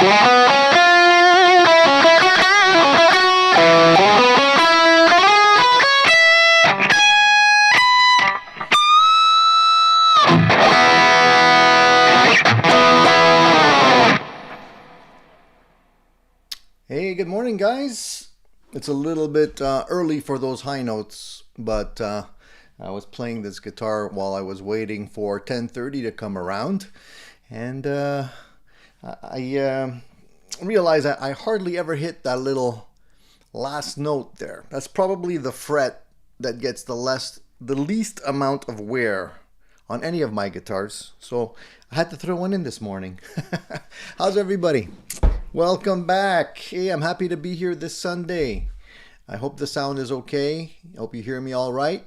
Hey, good morning, guys. It's a little bit early for those high notes, but I was playing this guitar while I was waiting for 10:30 to come around, and I realized I hardly ever hit that little last note there. That's probably the fret that gets the least amount of wear on any of my guitars, so I had to throw one in this morning. How's everybody? Welcome back. Hey, I'm happy to be here this Sunday. I hope the sound is okay. I hope you hear me all right.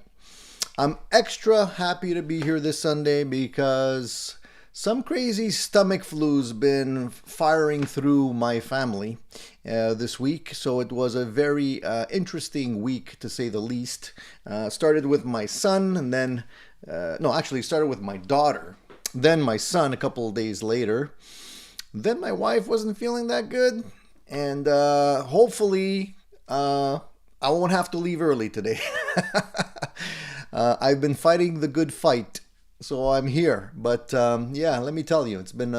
I'm extra happy to be here this Sunday because some crazy stomach flu's been firing through my family this week. So it was a very interesting week, to say the least. Started with my son, and then, started with my daughter. Then my son a couple of days later. Then my wife wasn't feeling that good, and hopefully I won't have to leave early today. I've been fighting the good fight, so I'm here. But yeah, let me tell you, it's been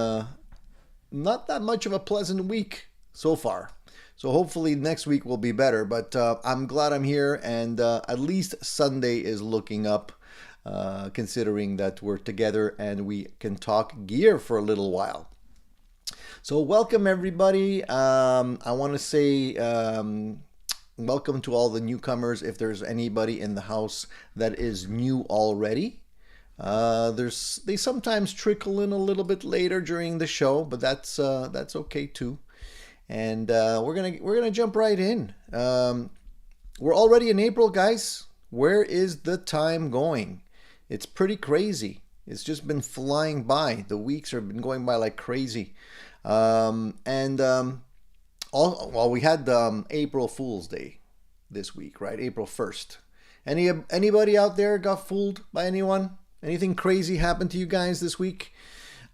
not that much of a pleasant week so far. So hopefully next week will be better, but I'm glad I'm here, and at least Sunday is looking up, considering that we're together and we can talk gear for a little while. So welcome everybody. I want to say welcome to all the newcomers. If there's anybody in the house that is new already, they sometimes trickle in a little bit later during the show, but that's okay too. And we're gonna jump right in. We're already in April, guys. Where is the time going? It's pretty crazy. It's just been flying by. The weeks have been going by like crazy. We had April Fool's Day this week, right? April 1st. Anybody out there got fooled by anyone? Anything crazy happened to you guys this week?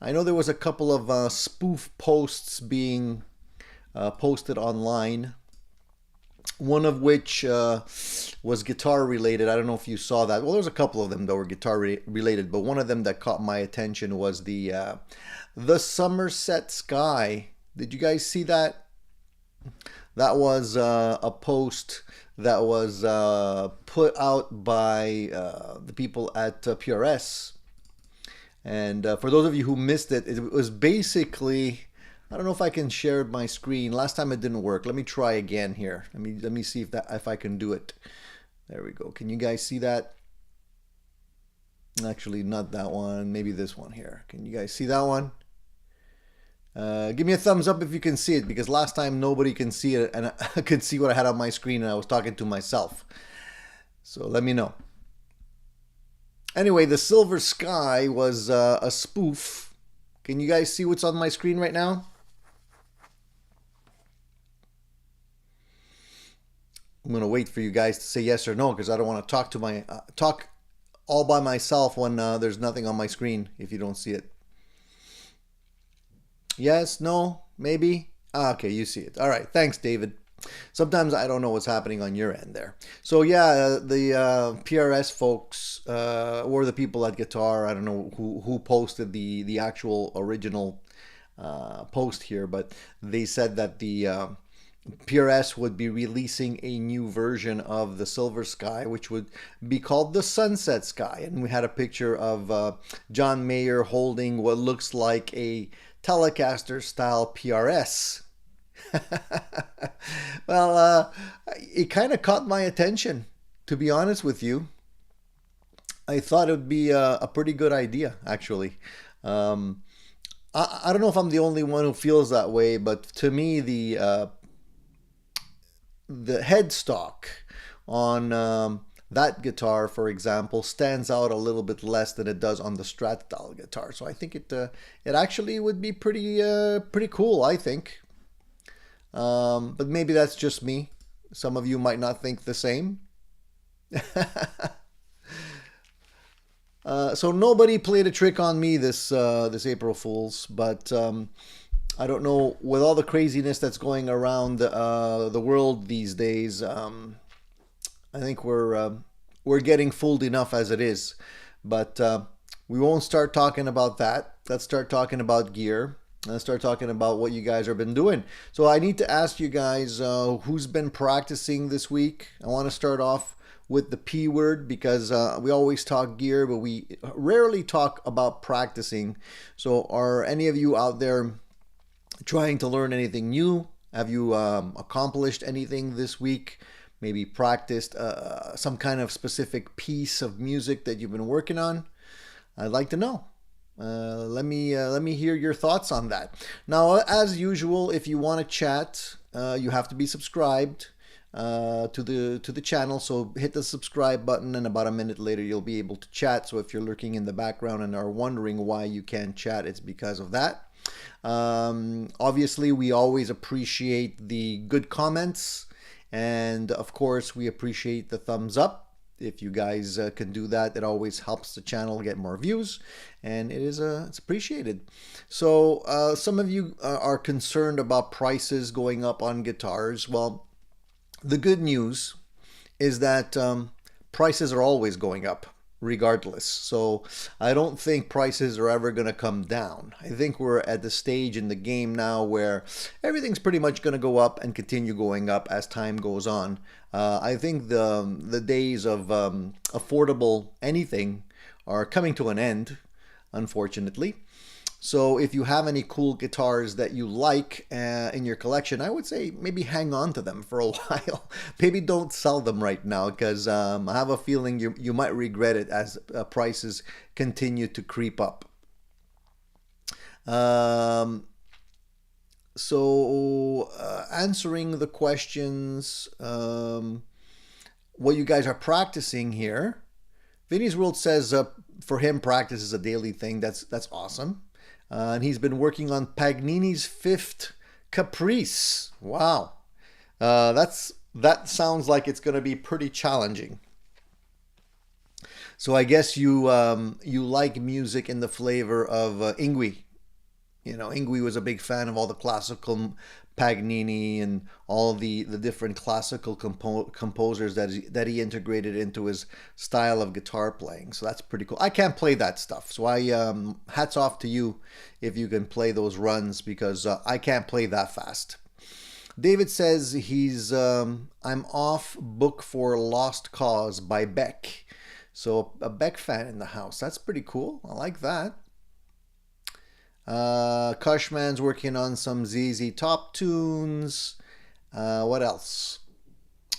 I know there was a couple of spoof posts being posted online. One of which was guitar related. I don't know if you saw that. Well, there's a couple of them that were guitar related, but one of them that caught my attention was the Somerset Sky. Did you guys see that? That was a post that was put out by the people at PRS. And for those of you who missed it, it was basically, I don't know if I can share my screen. Last time it didn't work. Let me try again here. Let me see if I can do it. There we go. Can you guys see that? Actually, not that one. Maybe this one here. Can you guys see that one? Give me a thumbs up if you can see it, because last time nobody can see it, and I could see what I had on my screen and I was talking to myself. So let me know. Anyway, the Silver Sky was a spoof. Can you guys see what's on my screen right now? I'm going to wait for you guys to say yes or no, because I don't want to talk all by myself when there's nothing on my screen if you don't see it. Yes, no, maybe? Okay, you see it. All right, thanks, David. Sometimes I don't know what's happening on your end there. So yeah, the PRS folks, or the people at Guitar, I don't know who posted the actual original post here, but they said that the PRS would be releasing a new version of the Silver Sky, which would be called the Sunset Sky. And we had a picture of John Mayer holding what looks like a Telecaster style PRS. Well, it kind of caught my attention, to be honest with you. I thought it would be a pretty good idea, actually. I don't know if I'm the only one who feels that way, but to me, the headstock on that guitar, for example, stands out a little bit less than it does on the Strat style guitar. So I think it actually would be pretty cool, I think. But maybe that's just me. Some of you might not think the same. So nobody played a trick on me this April Fools, but I don't know, with all the craziness that's going around the world these days, I think we're getting fooled enough as it is. But we won't start talking about that. Let's start talking about gear. Let's start talking about what you guys have been doing. So I need to ask you guys who's been practicing this week. I want to start off with the P word because we always talk gear, but we rarely talk about practicing. So are any of you out there trying to learn anything new? Have you accomplished anything this week? Maybe practiced some kind of specific piece of music that you've been working on? I'd like to know. Let me hear your thoughts on that. Now, as usual, if you want to chat, you have to be subscribed to the channel. So hit the subscribe button, and about a minute later, you'll be able to chat. So if you're lurking in the background and are wondering why you can't chat, it's because of that. Obviously, we always appreciate the good comments, and of course, we appreciate the thumbs up. If you guys can do that, it always helps the channel get more views, and it's appreciated. So some of you are concerned about prices going up on guitars. Well, the good news is that prices are always going up regardless. So I don't think prices are ever going to come down. I think we're at the stage in the game now where everything's pretty much going to go up and continue going up as time goes on. I think the days of affordable anything are coming to an end, unfortunately. So if you have any cool guitars that you like in your collection, I would say maybe hang on to them for a while. Maybe don't sell them right now, because I have a feeling you might regret it as prices continue to creep up. So answering the questions, what you guys are practicing here. Vinny's World says for him practice is a daily thing. That's awesome. And he's been working on Paganini's Fifth Caprice. Wow. That sounds like it's going to be pretty challenging. So I guess you like music in the flavor of Yngwie. You know, Yngwie was a big fan of all the classical Paganini and all the different classical composers that he integrated into his style of guitar playing. So that's pretty cool. I can't play that stuff, so I hats off to you if you can play those runs, because I can't play that fast. David says he's I'm off book for Lost Cause by Beck. So a Beck fan in the house. That's pretty cool. I like that. Cushman's working on some ZZ Top tunes. What else?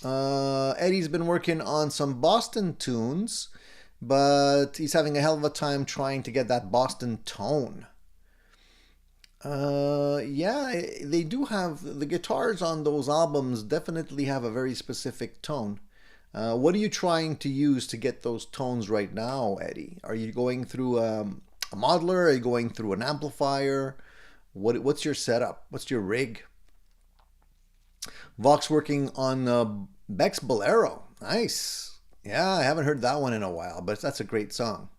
Eddie's been working on some Boston tunes, but he's having a hell of a time trying to get that Boston tone. Yeah, they do have the guitars on those albums, definitely have a very specific tone. What are you trying to use to get those tones right now, Eddie? Are you going through a modeler? Are you going through an amplifier? What's your setup? What's your rig? Vox working on Beck's Bolero. Nice. Yeah, I haven't heard that one in a while, but that's a great song.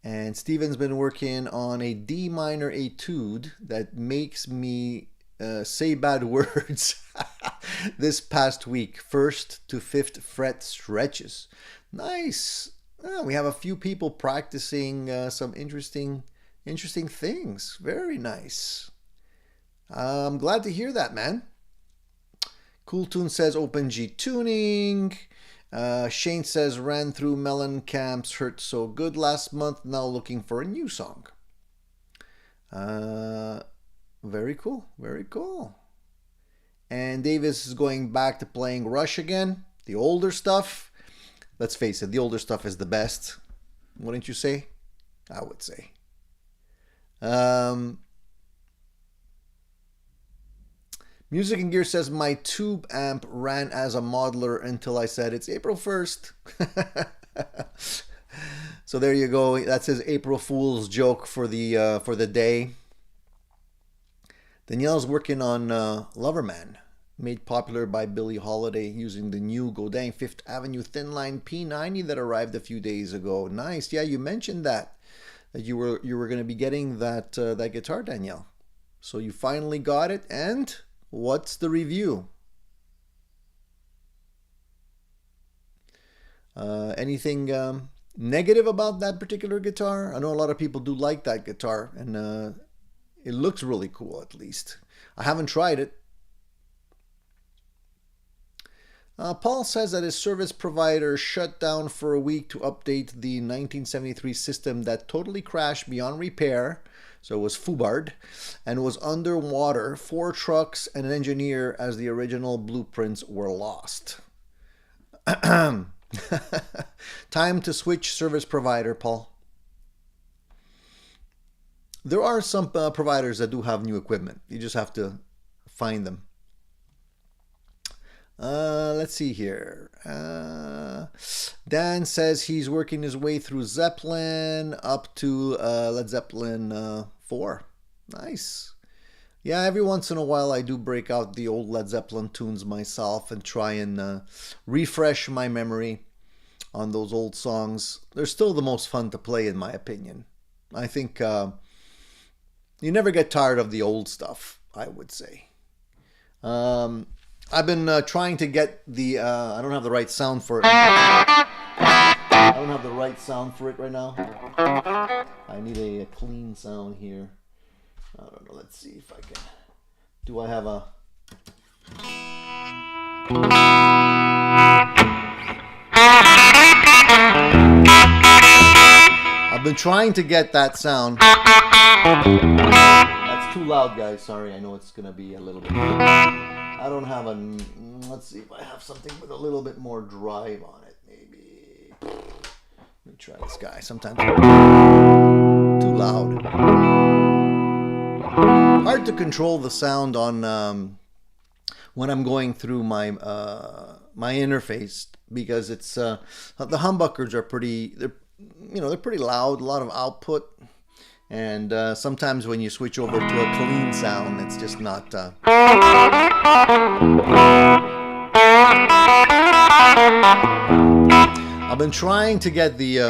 And Steven's been working on a D minor etude that makes me say bad words this past week. 1st to 5th fret stretches. Nice. We have a few people practicing some interesting things. Very nice. I'm glad to hear that, man. Cool Tune says Open G tuning. Shane says ran through Mellencamp's Hurt So Good last month. Now looking for a new song. Very cool. Very cool. And Davis is going back to playing Rush again. The older stuff. Let's face it, the older stuff is the best. Wouldn't you say? I would say. Music and Gear says my tube amp ran as a modeler until I said it's April 1st. So there you go. That's his April Fool's joke for the day. Danielle's working on Loverman, made popular by Billie Holiday using the new Godin 5th Avenue Thin Line P90 that arrived a few days ago. Nice. Yeah, you mentioned that. that you were going to be getting that that guitar, Danielle. So you finally got it, and what's the review? Anything negative about that particular guitar? I know a lot of people do like that guitar, and it looks really cool, at least. I haven't tried it. Paul says that his service provider shut down for a week to update the 1973 system that totally crashed beyond repair. So it was FUBARD and was underwater. 4 trucks and an engineer as the original blueprints were lost. Time to switch service provider, Paul. There are some providers that do have new equipment. You just have to find them. Let's see here. Dan says he's working his way through Zeppelin up to Led Zeppelin 4. Nice. Yeah, every once in a while I do break out the old Led Zeppelin tunes myself and try and refresh my memory on those old songs. They're still the most fun to play, in my opinion. I think you never get tired of the old stuff, I would say. I've been trying to get the, I don't have the right sound for it. I don't have the right sound for it right now. I need a clean sound here. I don't know, let's see if I can. Do I have a... I've been trying to get that sound. That's too loud, guys. Sorry, I know it's going to be a little bit... I don't have a... Let's see if I have something with a little bit more drive on it, maybe. Let me try this guy. Sometimes too loud. Hard to control the sound on when I'm going through my my interface, because it's the humbuckers are pretty... They're pretty loud, a lot of output. And sometimes when you switch over to a clean sound, it's just not... I've been trying to get the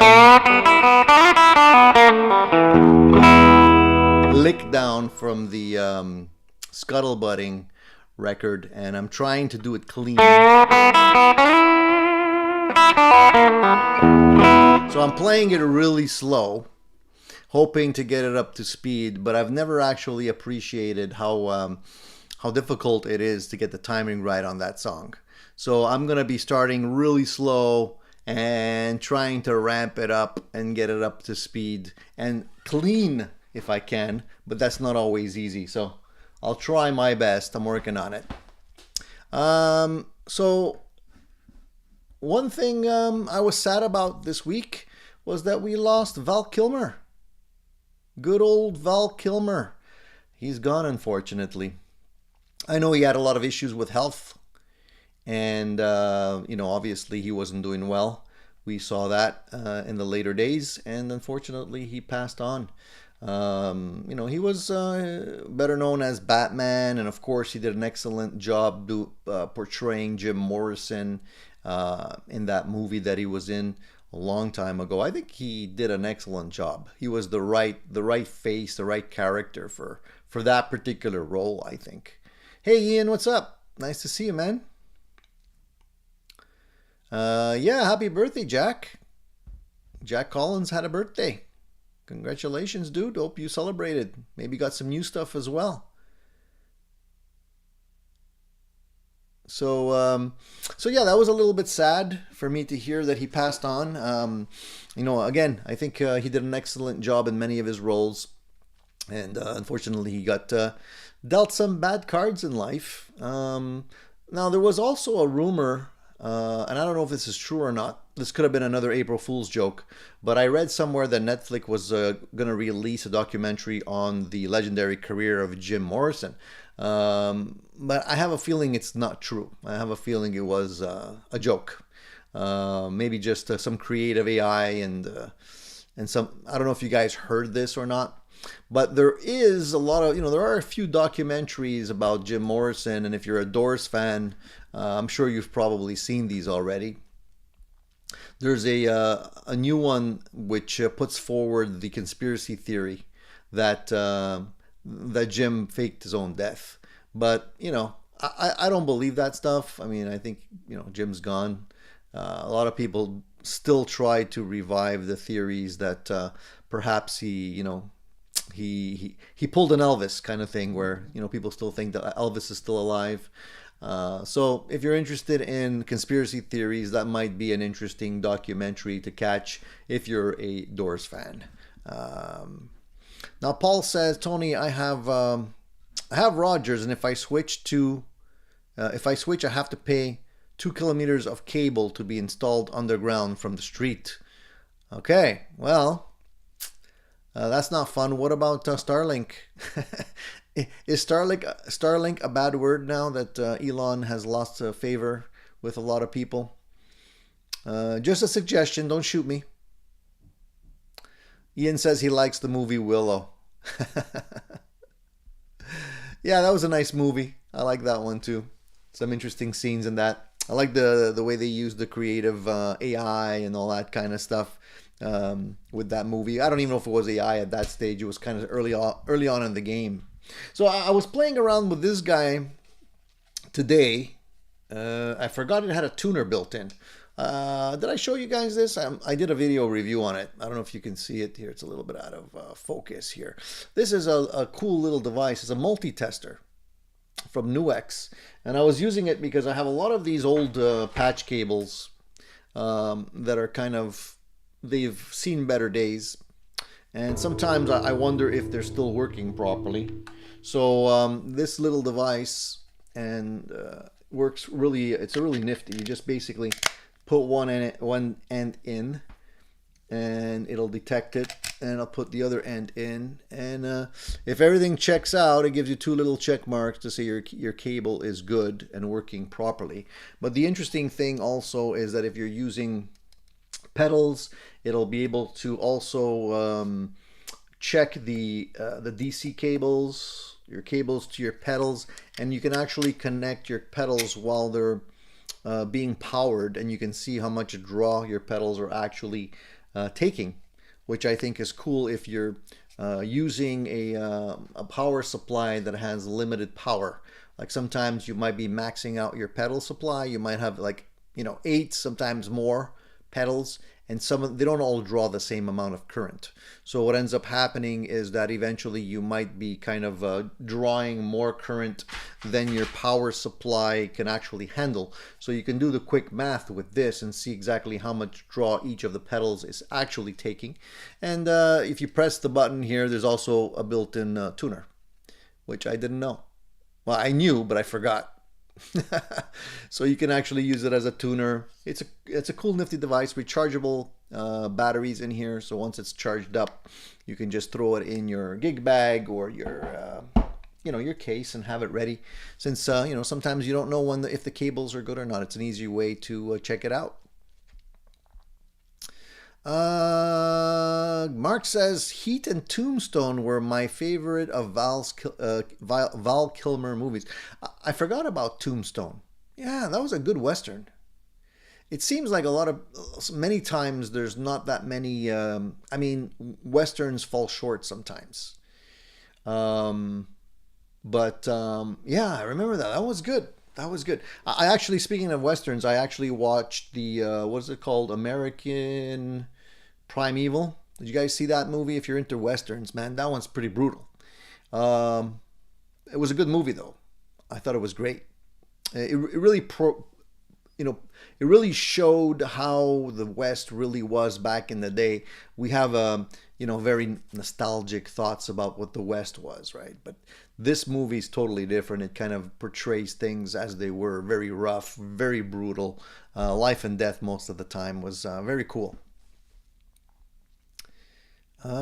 lick down from the Scuttlebutting record, and I'm trying to do it clean. So I'm playing it really slow, hoping to get it up to speed, but I've never actually appreciated how difficult it is to get the timing right on that song. So I'm going to be starting really slow and trying to ramp it up and get it up to speed and clean if I can, but that's not always easy. So I'll try my best. I'm working on it. So one thing I was sad about this week was that we lost Val Kilmer. Good old Val Kilmer. He's gone, unfortunately. I know he had a lot of issues with health, and obviously he wasn't doing well. We saw that in the later days, and unfortunately he passed on. He was better known as Batman, and of course he did an excellent job portraying Jim Morrison in that movie that he was in a long time ago. I think he did an excellent job. He was the right face, the right character for that particular role, I think. Hey Ian, what's up? Nice to see you, man. Yeah, happy birthday, Jack. Jack Collins had a birthday. Congratulations, dude. Hope you celebrated. Maybe got some new stuff as well. So yeah, that was a little bit sad for me to hear that he passed on. Again, I think he did an excellent job in many of his roles, and unfortunately he got dealt some bad cards in life. Now there was also a rumor, and I don't know if this is true or not. This could have been another April Fool's joke, but I read somewhere that Netflix was going to release a documentary on the legendary career of Jim Morrison. But I have a feeling it's not true. I have a feeling it was a joke. Maybe just some creative AI and some... I don't know if you guys heard this or not, but there is a lot of... there are a few documentaries about Jim Morrison, and if you're a Doors fan, I'm sure you've probably seen these already. There's a new one which puts forward the conspiracy theory that that Jim faked his own death. But I don't believe that stuff. I mean, I think Jim's gone. A lot of people still try to revive the theories that perhaps he pulled an Elvis kind of thing, where people still think that Elvis is still alive. So if you're interested in conspiracy theories, that might be an interesting documentary to catch if you're a Doors fan. Now Paul says, Tony, I have Rogers, and if I switch, I have to pay 2 kilometers of cable to be installed underground from the street. Okay, well, that's not fun. What about Starlink? Is Starlink a bad word now that Elon has lost favor with a lot of people? Just a suggestion. Don't shoot me. Ian says he likes the movie Willow. Yeah, that was a nice movie. I like that one too. Some interesting scenes in that. I like the way they used the creative AI and all that kind of stuff with that movie. I don't even know if it was AI at that stage. It was kind of early on in the game. So I was playing around with this guy today. I forgot it had a tuner built in. Did I show you guys this? I did a video review on it. I don't know if you can see it here. It's a little bit out of focus here. This is a cool little device. It's a multi-tester from Nuex, and I was using it because I have a lot of these old patch cables that are they've seen better days, and sometimes I wonder if they're still working properly. So this little device works really. It's really nifty. You just basically put one end in, and it'll detect it, and I'll put the other end in, and if everything checks out, it gives you 2 little check marks to say your cable is good and working properly. But the interesting thing also is that if you're using pedals, it'll be able to also check the DC cables, your cables to your pedals, and you can actually connect your pedals while they're being powered, and you can see how much draw your pedals are actually taking, which I think is cool if you're using a power supply that has limited power. Like sometimes you might be maxing out your pedal supply. You might have 8, sometimes more pedals, and they don't all draw the same amount of current. So what ends up happening is that eventually you might be kind of drawing more current than your power supply can actually handle. So you can do the quick math with this and see exactly how much draw each of the pedals is actually taking. And if you press the button here, there's also a built-in tuner, which I didn't know. Well, I knew, but I forgot. So you can actually use it as a tuner. It's a cool, nifty device. Rechargeable batteries in here, so once it's charged up, you can just throw it in your gig bag or your case and have it ready. Since sometimes you don't know if the cables are good or not, it's an easy way to check it out. Mark says Heat and Tombstone were my favorite of Val Kilmer movies. I forgot about Tombstone. Yeah, that was a good Western. It seems like many times there's not that many, Westerns fall short sometimes. Yeah, I remember that. That was good. That was good. I actually, speaking of Westerns, I actually watched the, what is it called? American Primeval. Did you guys see that movie? If you're into Westerns, man, that one's pretty brutal. It was a good movie, though. I thought it was great. It really it really showed how the West really was back in the day. We have very nostalgic thoughts about what the West was, right? But this movie's totally different. It kind of portrays things as they were, very rough, very brutal. Life and death most of the time. Was very cool. So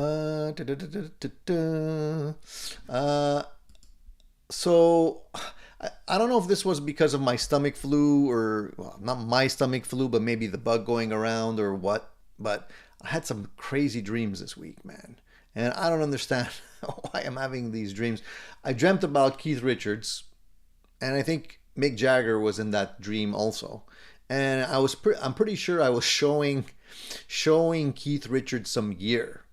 I don't know if this was because of my stomach flu, or not my stomach flu, but maybe the bug going around or what. But I had some crazy dreams this week, man. And I don't understand why I'm having these dreams. I dreamt about Keith Richards, and I think Mick Jagger was in that dream also. and I'm pretty sure I was showing Keith Richards some gear.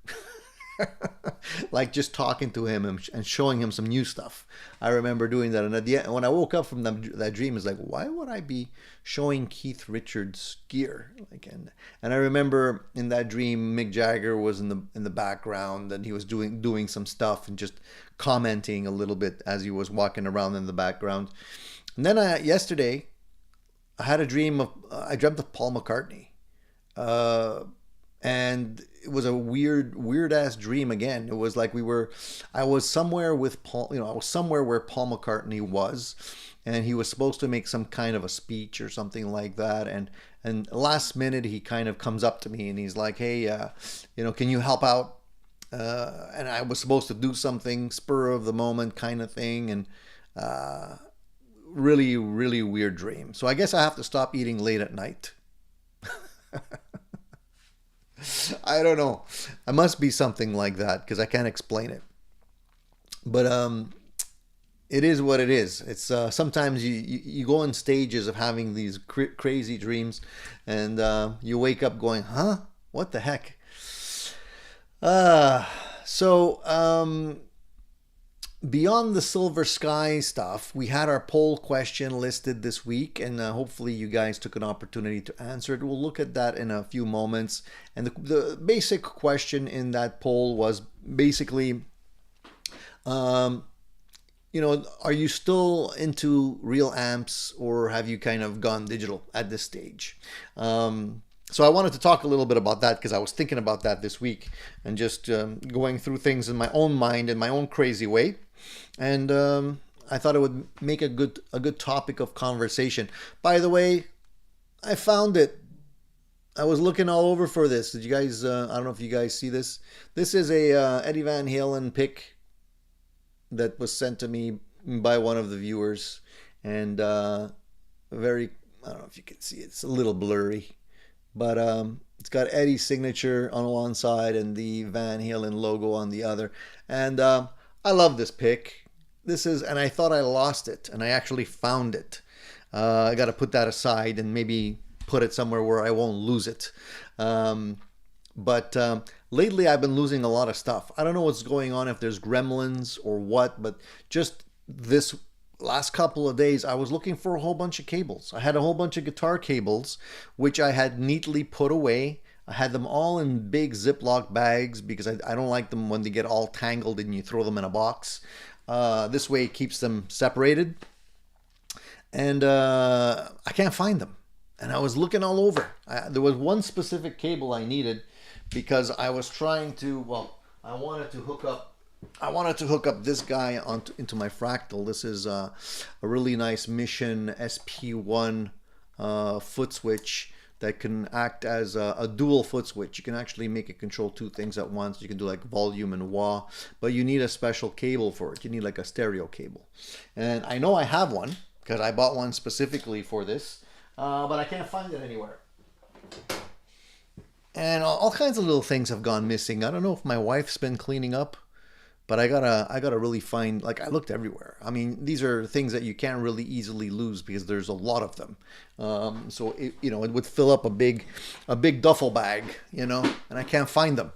Like just talking to him and showing him some new stuff. I remember doing that, and at the end, when I woke up from that dream, it's like, why would I be showing Keith Richards gear? Like, and I remember in that dream, Mick Jagger was in the background, and he was doing some stuff and just commenting a little bit as he was walking around in the background. And then yesterday, I had a dream I dreamt of Paul McCartney. And it was a weird ass dream again. It was like I was somewhere with Paul, I was somewhere where Paul McCartney was, and he was supposed to make some kind of a speech or something like that. And last minute he kind of comes up to me and he's like, hey, can you help out? And I was supposed to do something spur of the moment kind of thing. And, really, really weird dream. So I guess I have to stop eating late at night. I don't know. I must be something like that because I can't explain it. But it is what it is. It's sometimes you go in stages of having these crazy dreams, and you wake up going, huh? What the heck? So beyond the silver sky stuff, we had our poll question listed this week, and hopefully you guys took an opportunity to answer it. We'll look at that in a few moments. And the basic question in that poll was basically, are you still into real amps, or have you kind of gone digital at this stage? So I wanted to talk a little bit about that because I was thinking about that this week and just going through things in my own mind in my own crazy way. And I thought it would make a good topic of conversation. By the way, I found it. I was looking all over for this. Did you guys? I don't know if you guys see this. This is a Eddie Van Halen pick that was sent to me by one of the viewers, and I don't know if you can see it. It's a little blurry, but it's got Eddie's signature on one side and the Van Halen logo on the other, and I love this pick. And I thought I lost it, and I actually found it. I got to put that aside and maybe put it somewhere where I won't lose it. But lately I've been losing a lot of stuff. I don't know what's going on, if there's gremlins or what, but just this last couple of days I was looking for a whole bunch of cables. I had a whole bunch of guitar cables, which I had neatly put away. I had them all in big Ziploc bags because I don't like them when they get all tangled and you throw them in a box. This way it keeps them separated. And I can't find them. And I was looking all over. There was one specific cable I needed because I was trying to, I wanted to hook up this guy into my Fractal. This is a really nice Mission SP1 foot switch that can act as a dual foot switch. You can actually make it control two things at once. You can do like volume and wah, but you need a special cable for it. You need like a stereo cable. And I know I have one because I bought one specifically for this, but I can't find it anywhere. And all kinds of little things have gone missing. I don't know if my wife's been cleaning up, but I gotta really find, like, I looked everywhere. I mean, these are things that you can't really easily lose because there's a lot of them. So it would fill up a big duffel bag, and I can't find them.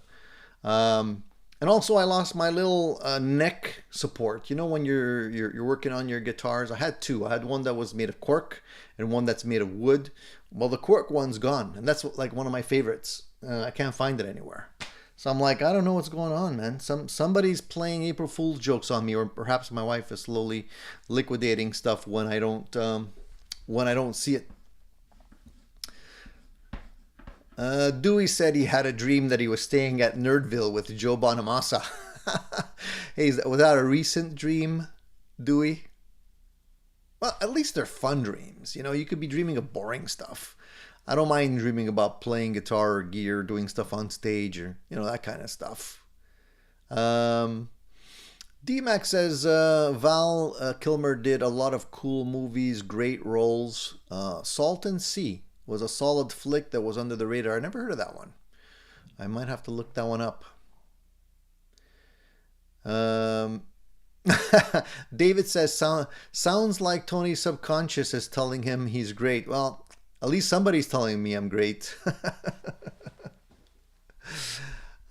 And also I lost my little neck support. When you're working on your guitars, I had two. I had one that was made of cork and one that's made of wood. Well, the cork one's gone, and that's like one of my favorites. I can't find it anywhere. So I'm like, I don't know what's going on, man. Somebody's playing April Fool's jokes on me, or perhaps my wife is slowly liquidating stuff when I don't see it. Dewey said he had a dream that he was staying at Nerdville with Joe Bonamassa. Hey, was that a recent dream, Dewey? Well, at least they're fun dreams. You could be dreaming of boring stuff. I don't mind dreaming about playing guitar or gear, doing stuff on stage, or that kind of stuff. DMAX says Val Kilmer did a lot of cool movies, great roles. Salt and Sea was a solid flick that was under the radar. I never heard of that one. I might have to look that one up. David says sounds like Tony's subconscious is telling him he's great. Well, At least somebody's telling me I'm great.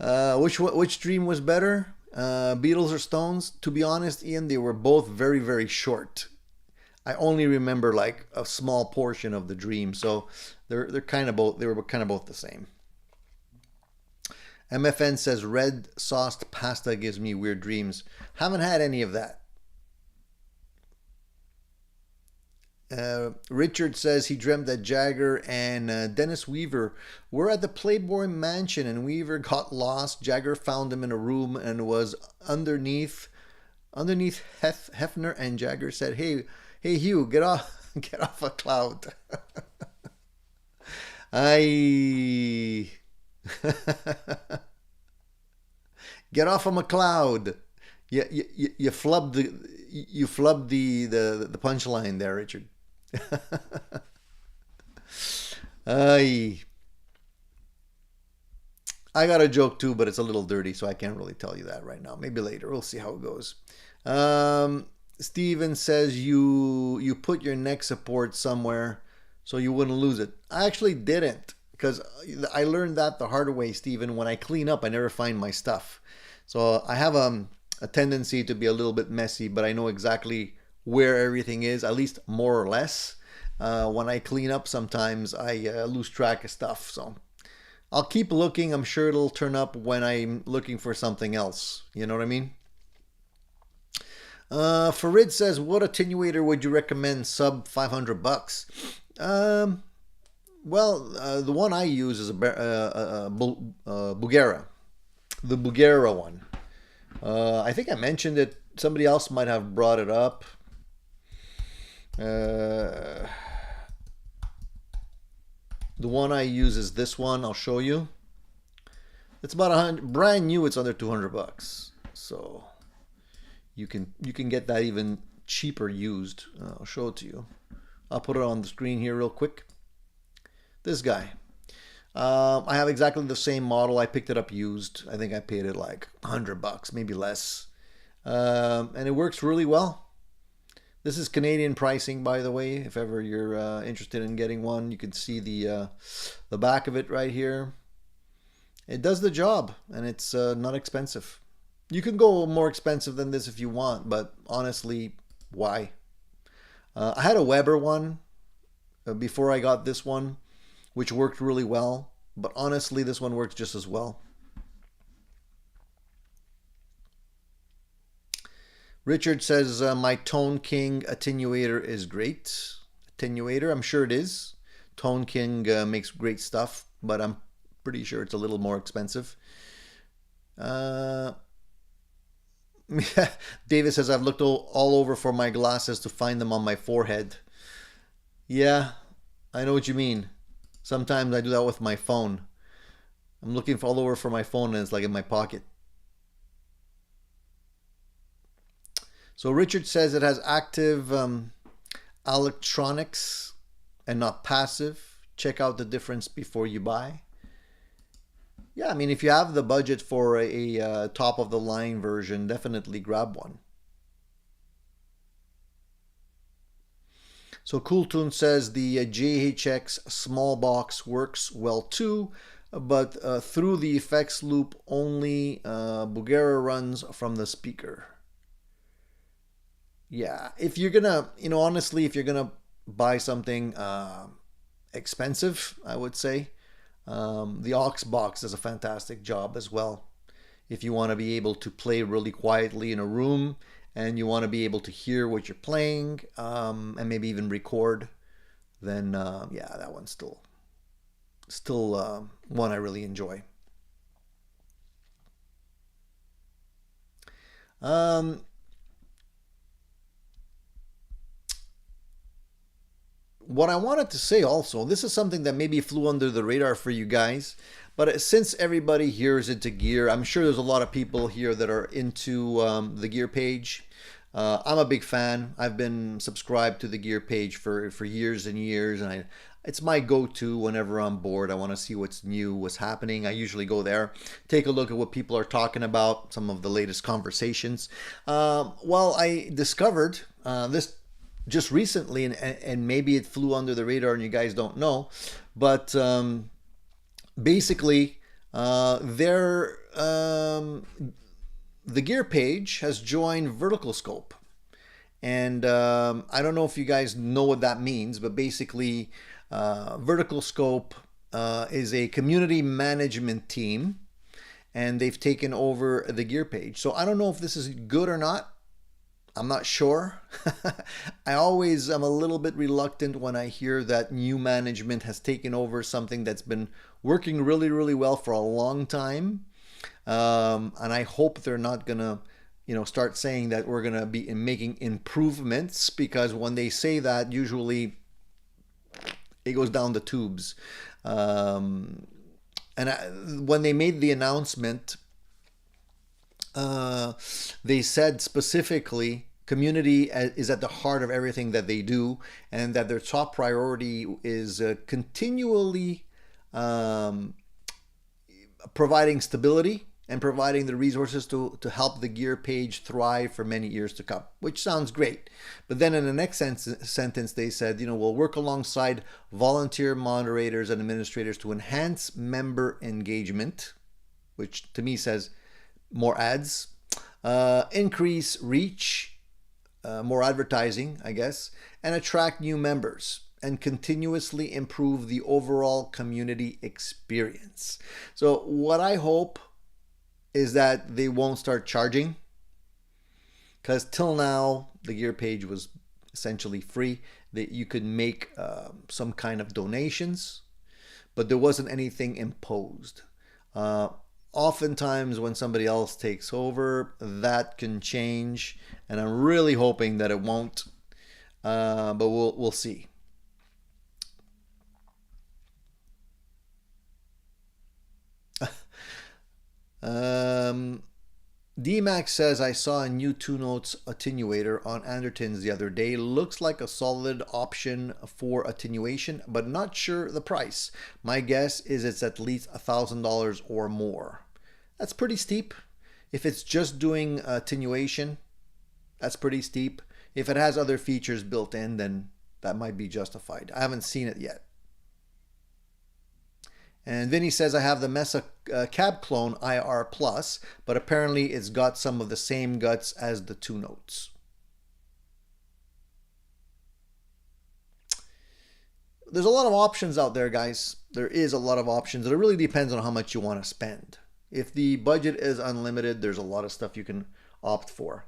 Which dream was better? Beatles or Stones? To be honest, Ian, they were both very, very short. I only remember like a small portion of the dream, so they're kind of both, they were kind of both the same. MFN says red sauced pasta gives me weird dreams. Haven't had any of that. Richard says he dreamt that Jagger and Dennis Weaver were at the Playboy Mansion and Weaver got lost. Jagger found him in a room and was underneath Hefner, and Jagger said, "Hey Hugh, get off a cloud." I get off of a cloud. You flubbed the punchline there, Richard. I got a joke too, but it's a little dirty, so I can't really tell you that right now. Maybe later. We'll see how it goes. Steven says you put your neck support somewhere so you wouldn't lose it. I actually didn't, because I learned that the hard way, Steven. When I clean up, I never find my stuff. So I have a tendency to be a little bit messy, but I know exactly where everything is, at least more or less. When I clean up, sometimes I lose track of stuff. So I'll keep looking. I'm sure it'll turn up when I'm looking for something else. You know what I mean? Farid says, what attenuator would you recommend sub $500? Well, the one I use is a Bugera. The Bugera one. I think I mentioned it. Somebody else might have brought it up. The one I use is this one. I'll show you. It's about 100. Brand new. It's under $200. So you can get that even cheaper used. I'll show it to you. I'll put it on the screen here real quick. This guy. I have exactly the same model. I picked it up used. I think I paid it like $100, maybe less. And it works really well. This is Canadian pricing, by the way. If ever you're interested in getting one, you can see the back of it right here. It does the job, and it's not expensive. You can go more expensive than this if you want, but honestly, why? I had a Weber one before I got this one, which worked really well, but honestly, this one works just as well. Richard says, my Tone King attenuator is great. Attenuator, I'm sure it is. Tone King makes great stuff, but I'm pretty sure it's a little more expensive. David says, I've looked all over for my glasses to find them on my forehead. Yeah, I know what you mean. Sometimes I do that with my phone. I'm looking all over for my phone and it's like in my pocket. So Richard says it has active electronics and not passive. Check out the difference before you buy. Yeah, I mean, if you have the budget for a top of the line version, definitely grab one. So Cool Tune says the JHX small box works well too, but through the effects loop only Bugera runs from the speaker. Yeah, if you're gonna, honestly, if you're gonna buy something expensive, I would say the aux box does a fantastic job as well. If you want to be able to play really quietly in a room and you want to be able to hear what you're playing and maybe even record, then yeah, that one's still one I really enjoy. What I wanted to say also, this is something that maybe flew under the radar for you guys, but since everybody here is into gear, I'm sure there's a lot of people here that are into the gear page. I'm a big fan. I've been subscribed to the gear page for years and years, and it's my go-to whenever I'm bored. I want to see what's new, what's happening. I usually go there, take a look at what people are talking about, some of the latest conversations. Well, I discovered just recently, and maybe it flew under the radar and you guys don't know, but basically, the gear page has joined Vertical Scope. And I don't know if you guys know what that means, but basically, Vertical Scope is a community management team, and they've taken over the gear page. So I don't know if this is good or not. I'm not sure. I always am a little bit reluctant when I hear that new management has taken over something that's been working really, really well for a long time. And I hope they're not going to, start saying that we're going to be making improvements, because when they say that, usually it goes down the tubes. When they made the announcement, they said specifically community is at the heart of everything that they do, and that their top priority is continually providing stability and providing the resources to help the gear page thrive for many years to come, which sounds great. But then in the next sentence, they said, we'll work alongside volunteer moderators and administrators to enhance member engagement, which to me says more ads, increase reach, more advertising, I guess, and attract new members, and continuously improve the overall community experience. So what I hope is that they won't start charging, because till now the gear page was essentially free, that you could make some kind of donations, but there wasn't anything imposed. Oftentimes when somebody else takes over, that can change, and I'm really hoping that it won't, but we'll see. DMAX says, I saw a new 2-notes attenuator on Andertons the other day. Looks like a solid option for attenuation, but not sure the price. My guess is it's at least $1,000 or more. That's pretty steep. If it's just doing attenuation, that's pretty steep. If it has other features built in, then that might be justified. I haven't seen it yet. And Vinny says, I have the Mesa Cab Clone IR Plus, but apparently it's got some of the same guts as the 2-notes. There's a lot of options out there, guys. There is a lot of options. It really depends on how much you want to spend. If the budget is unlimited, there's a lot of stuff you can opt for.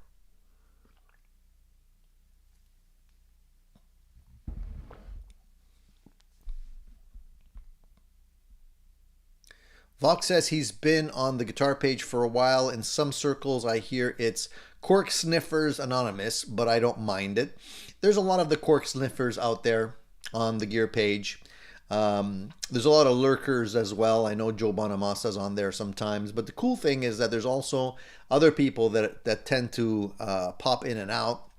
Vox says he's been on the guitar page for a while. In some circles, I hear it's Cork Sniffers Anonymous, but I don't mind it. There's a lot of the Cork Sniffers out there on the gear page. There's a lot of lurkers as well. I know Joe Bonamassa's on there sometimes, but the cool thing is that there's also other people that tend to pop in and out.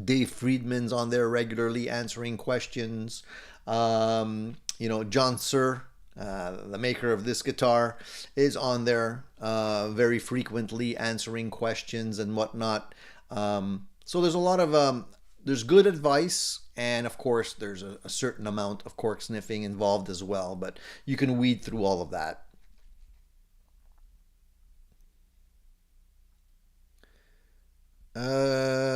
Dave Friedman's on there regularly answering questions. John Suhr, the maker of this guitar, is on there very frequently answering questions and whatnot. So there's a lot of there's good advice, and of course there's a certain amount of cork sniffing involved as well, but you can weed through all of that.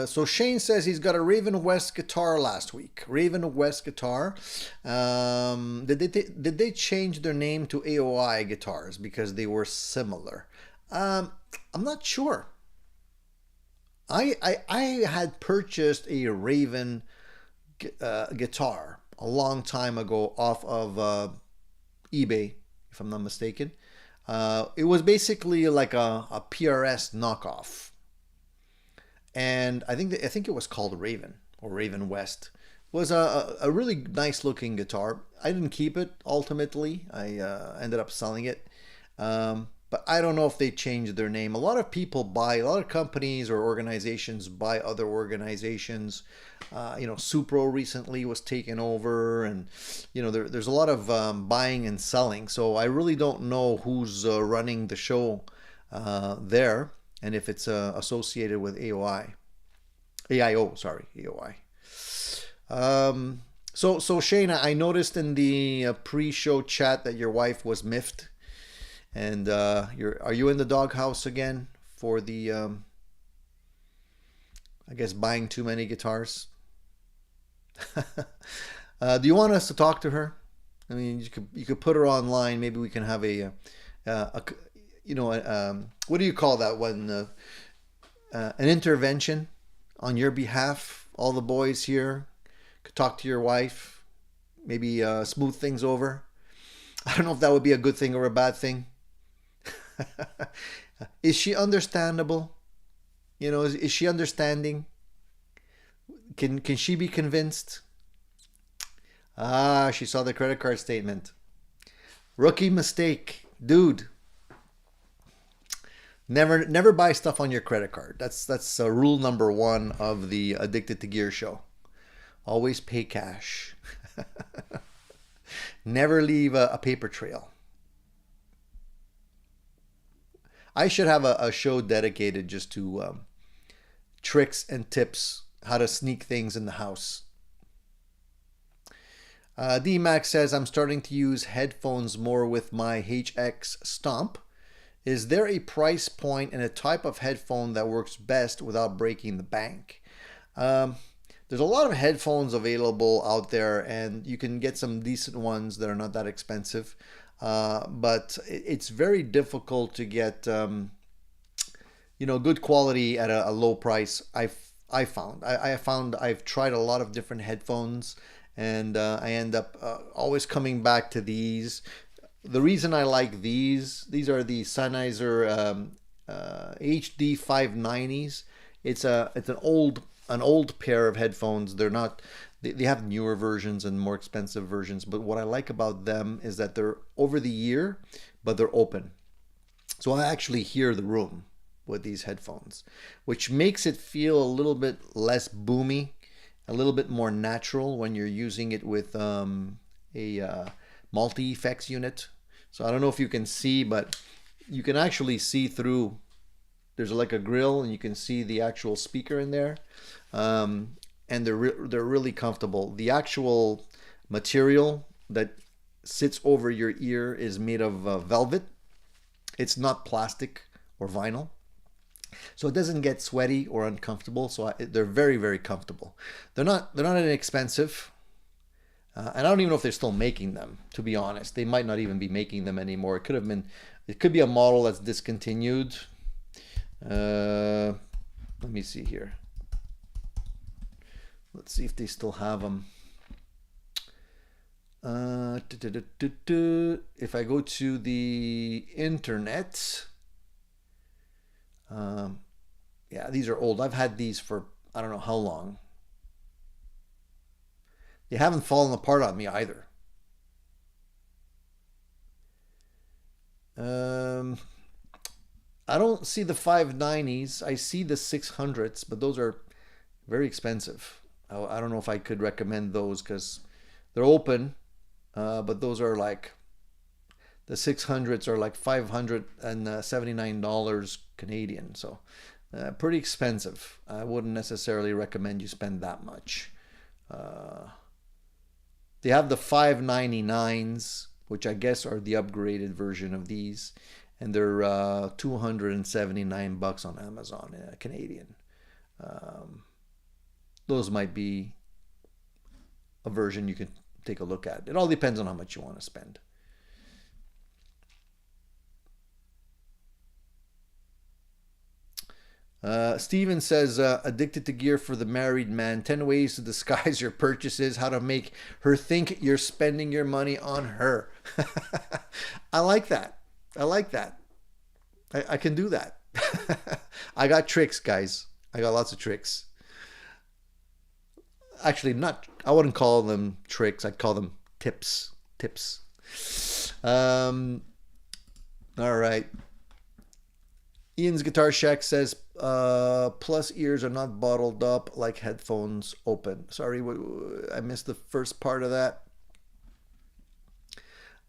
So Shane says he's got a Raven West guitar last week. Raven West guitar. Did they change their name to AOI guitars because they were similar? I'm not sure. I had purchased a Raven guitar a long time ago off of eBay, if I'm not mistaken. It was basically like a PRS knockoff. And I think it was called Raven or Raven West. It was a really nice looking guitar. I didn't keep it ultimately. I ended up selling it. But I don't know if they changed their name. A lot of people buy, a lot of companies or organizations buy other organizations. Supro recently was taken over, and there's a lot of buying and selling. So I really don't know who's running the show there. And if it's associated with AOI. AIO, sorry, AOI. So Shayna, I noticed in the pre-show chat that your wife was miffed, and are you in the doghouse again for the I guess buying too many guitars? Do you want us to talk to her? I mean, you could put her online. Maybe we can have a what do you call that when an intervention on your behalf. All the boys here could talk to your wife, maybe smooth things over. I don't know if that would be a good thing or a bad thing. Is she understandable? You know, is she understanding? Can she be convinced? Ah, she saw the credit card statement. Rookie mistake, dude. Never buy stuff on your credit card. That's rule number one of the Addicted to Gear show. Always pay cash. Never leave a paper trail. I should have a show dedicated just to tricks and tips, how to sneak things in the house. D-Max says, I'm starting to use headphones more with my HX Stomp. Is there a price point and a type of headphone that works best without breaking the bank? There's a lot of headphones available out there, and you can get some decent ones that are not that expensive. But it's very difficult to get, good quality at a low price. I found I've tried a lot of different headphones, and I end up always coming back to these. The reason I like these are the Sennheiser HD 590s. It's an old pair of headphones. They're not. They have newer versions and more expensive versions, but what I like about them is that they're over the ear, but they're open. So I actually hear the room with these headphones, which makes it feel a little bit less boomy, a little bit more natural when you're using it with a multi-effects unit. So I don't know if you can see, but you can actually see through. There's like a grill, and you can see the actual speaker in there. And they're really comfortable. The actual material that sits over your ear is made of velvet. It's not plastic or vinyl, so it doesn't get sweaty or uncomfortable. So they're very, very comfortable. They're not inexpensive, and I don't even know if they're still making them. To be honest, they might not even be making them anymore. It could be a model that's discontinued. Let me see here. Let's see if they still have them. If I go to the internet, yeah, these are old. I've had these for I don't know how long. They haven't fallen apart on me either. I don't see the 590s. I see the 600s, but those are very expensive. I don't know if I could recommend those because they're open, but those are like, the 600s are like $579 Canadian, so pretty expensive. I wouldn't necessarily recommend you spend that much. They have the 599s, which I guess are the upgraded version of these, and they're $279 on Amazon, Canadian. Those might be a version you can take a look at. It all depends on how much you want to spend. Steven says, addicted to gear for the married man. 10 ways to disguise your purchases. How to make her think you're spending your money on her. I like that. I can do that. I got tricks, guys. I got lots of tricks. Actually, I wouldn't call them tricks. I'd call them tips. All right. Ian's Guitar Shack says, plus ears are not bottled up like headphones open. Sorry, I missed the first part of that.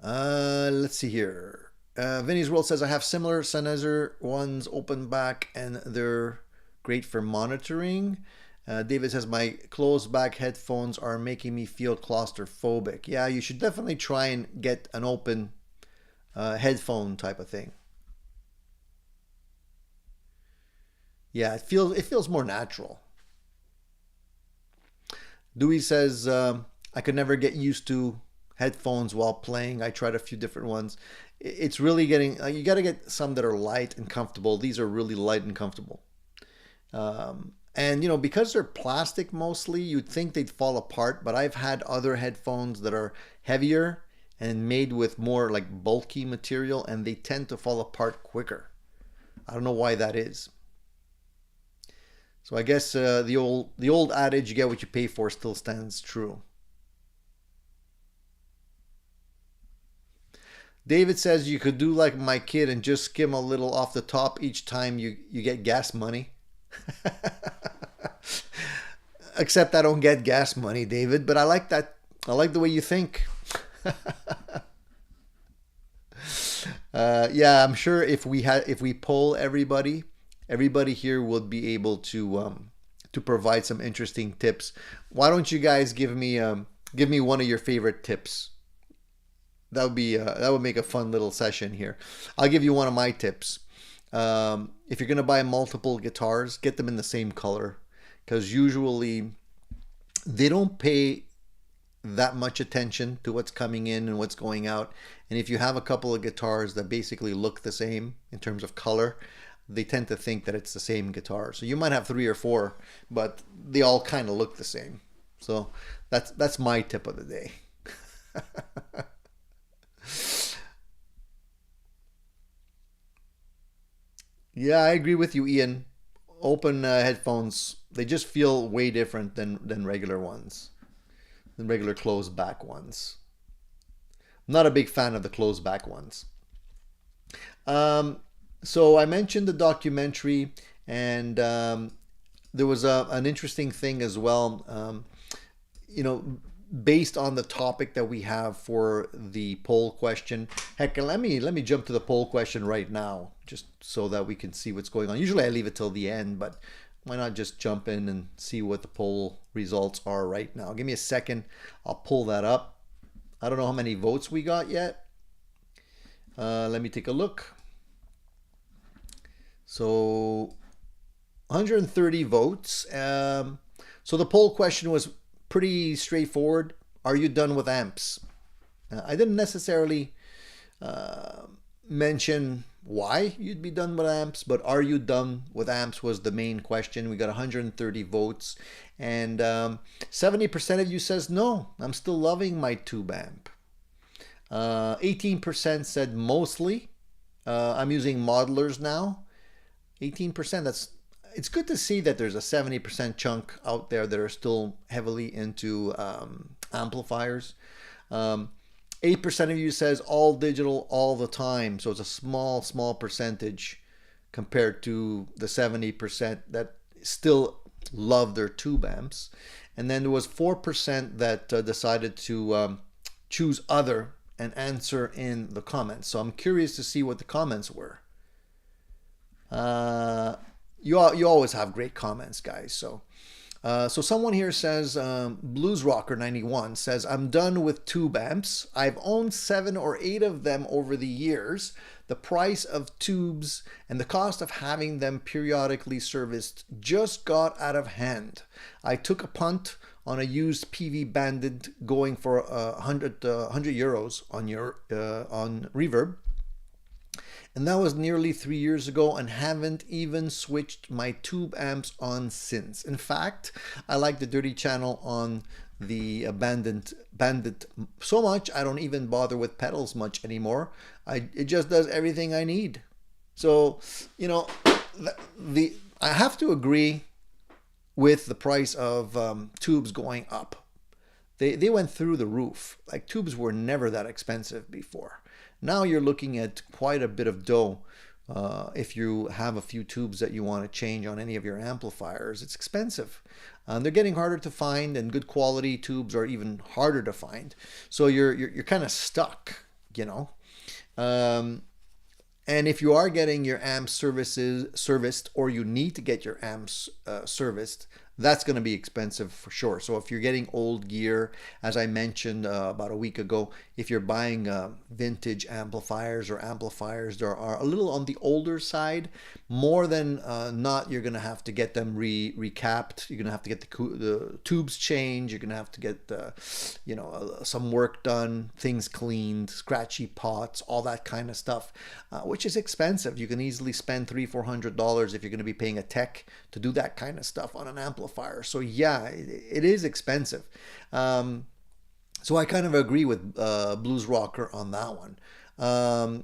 Let's see here. Vinny's World says, I have similar Sennheiser ones open back, and they're great for monitoring. David says, my closed back headphones are making me feel claustrophobic. Yeah, you should definitely try and get an open headphone type of thing. Yeah, it feels more natural. Dewey says, I could never get used to headphones while playing. I tried a few different ones. It's really getting, you got to get some that are light and comfortable. These are really light and comfortable. And, you know, because they're plastic mostly, you'd think they'd fall apart. But I've had other headphones that are heavier and made with more like bulky material, and they tend to fall apart quicker. I don't know why that is. So I guess the old adage, you get what you pay for, still stands true. David says you could do like my kid and just skim a little off the top each time you get gas money. Except I don't get gas money, David, but I like that. I like the way you think. Yeah, I'm sure if we poll everybody here would be able to provide some interesting tips. Why don't you guys give me one of your favorite tips? That would make a fun little session here. I'll give you one of my tips. If you're gonna buy multiple guitars, get them in the same color, because usually they don't pay that much attention to what's coming in and what's going out. And if you have a couple of guitars that basically look the same in terms of color, they tend to think that it's the same guitar. So you might have 3 or 4, but they all kind of look the same. So that's my tip of the day. Yeah, I agree with you, Ian. Open headphones, they just feel way different than regular ones, than regular closed back ones. I'm not a big fan of the closed back ones. So I mentioned the documentary, and there was an interesting thing as well. You know, based on the topic that we have for the poll question. Heck, let me jump to the poll question right now, just so that we can see what's going on. Usually I leave it till the end, but why not just jump in and see what the poll results are right now? Give me a second. I'll pull that up. I don't know how many votes we got yet. Let me take a look. So 130 votes. So the poll question was pretty straightforward. Are you done with amps? I didn't necessarily mention why you'd be done with amps, but are you done with amps was the main question. We got 130 votes, and 70% of you says no, I'm still loving my tube amp. 18% said mostly. I'm using modelers now. 18%, it's good to see that there's a 70% chunk out there that are still heavily into amplifiers. 8% of you says all digital all the time. So it's a small percentage compared to the 70% that still love their tube amps. And then there was 4% that decided to choose other and answer in the comments. So I'm curious to see what the comments were. You always have great comments, guys. So someone here says, Blues Rocker 91 says, I'm done with tube amps. I've owned 7 or 8 of them over the years. The price of tubes and the cost of having them periodically serviced just got out of hand. I took a punt on a used PV Bandit going for 100 euros on Reverb. And that was nearly 3 years ago, and haven't even switched my tube amps on since. In fact, I like the dirty channel on the Bandit so much I don't even bother with pedals much anymore. It just does everything I need. So, you know, I have to agree with the price of tubes going up. They went through the roof. Like, tubes were never that expensive before. Now you're looking at quite a bit of dough if you have a few tubes that you want to change on any of your amplifiers. It's expensive. They're getting harder to find, and good quality tubes are even harder to find. So you're kind of stuck, you know. And if you are getting your amps serviced, or you need to get your amps serviced, that's going to be expensive for sure. So if you're getting old gear, as I mentioned about a week ago, if you're buying vintage amplifiers or amplifiers that are a little on the older side, more than not, you're going to have to get them recapped. You're going to have to get the tubes changed. You're going to have to get some work done, things cleaned, scratchy pots, all that kind of stuff, which is expensive. You can easily spend $300-400 if you're going to be paying a tech to do that kind of stuff on an amplifier. So yeah, it is expensive. So I kind of agree with Blues Rocker on that one.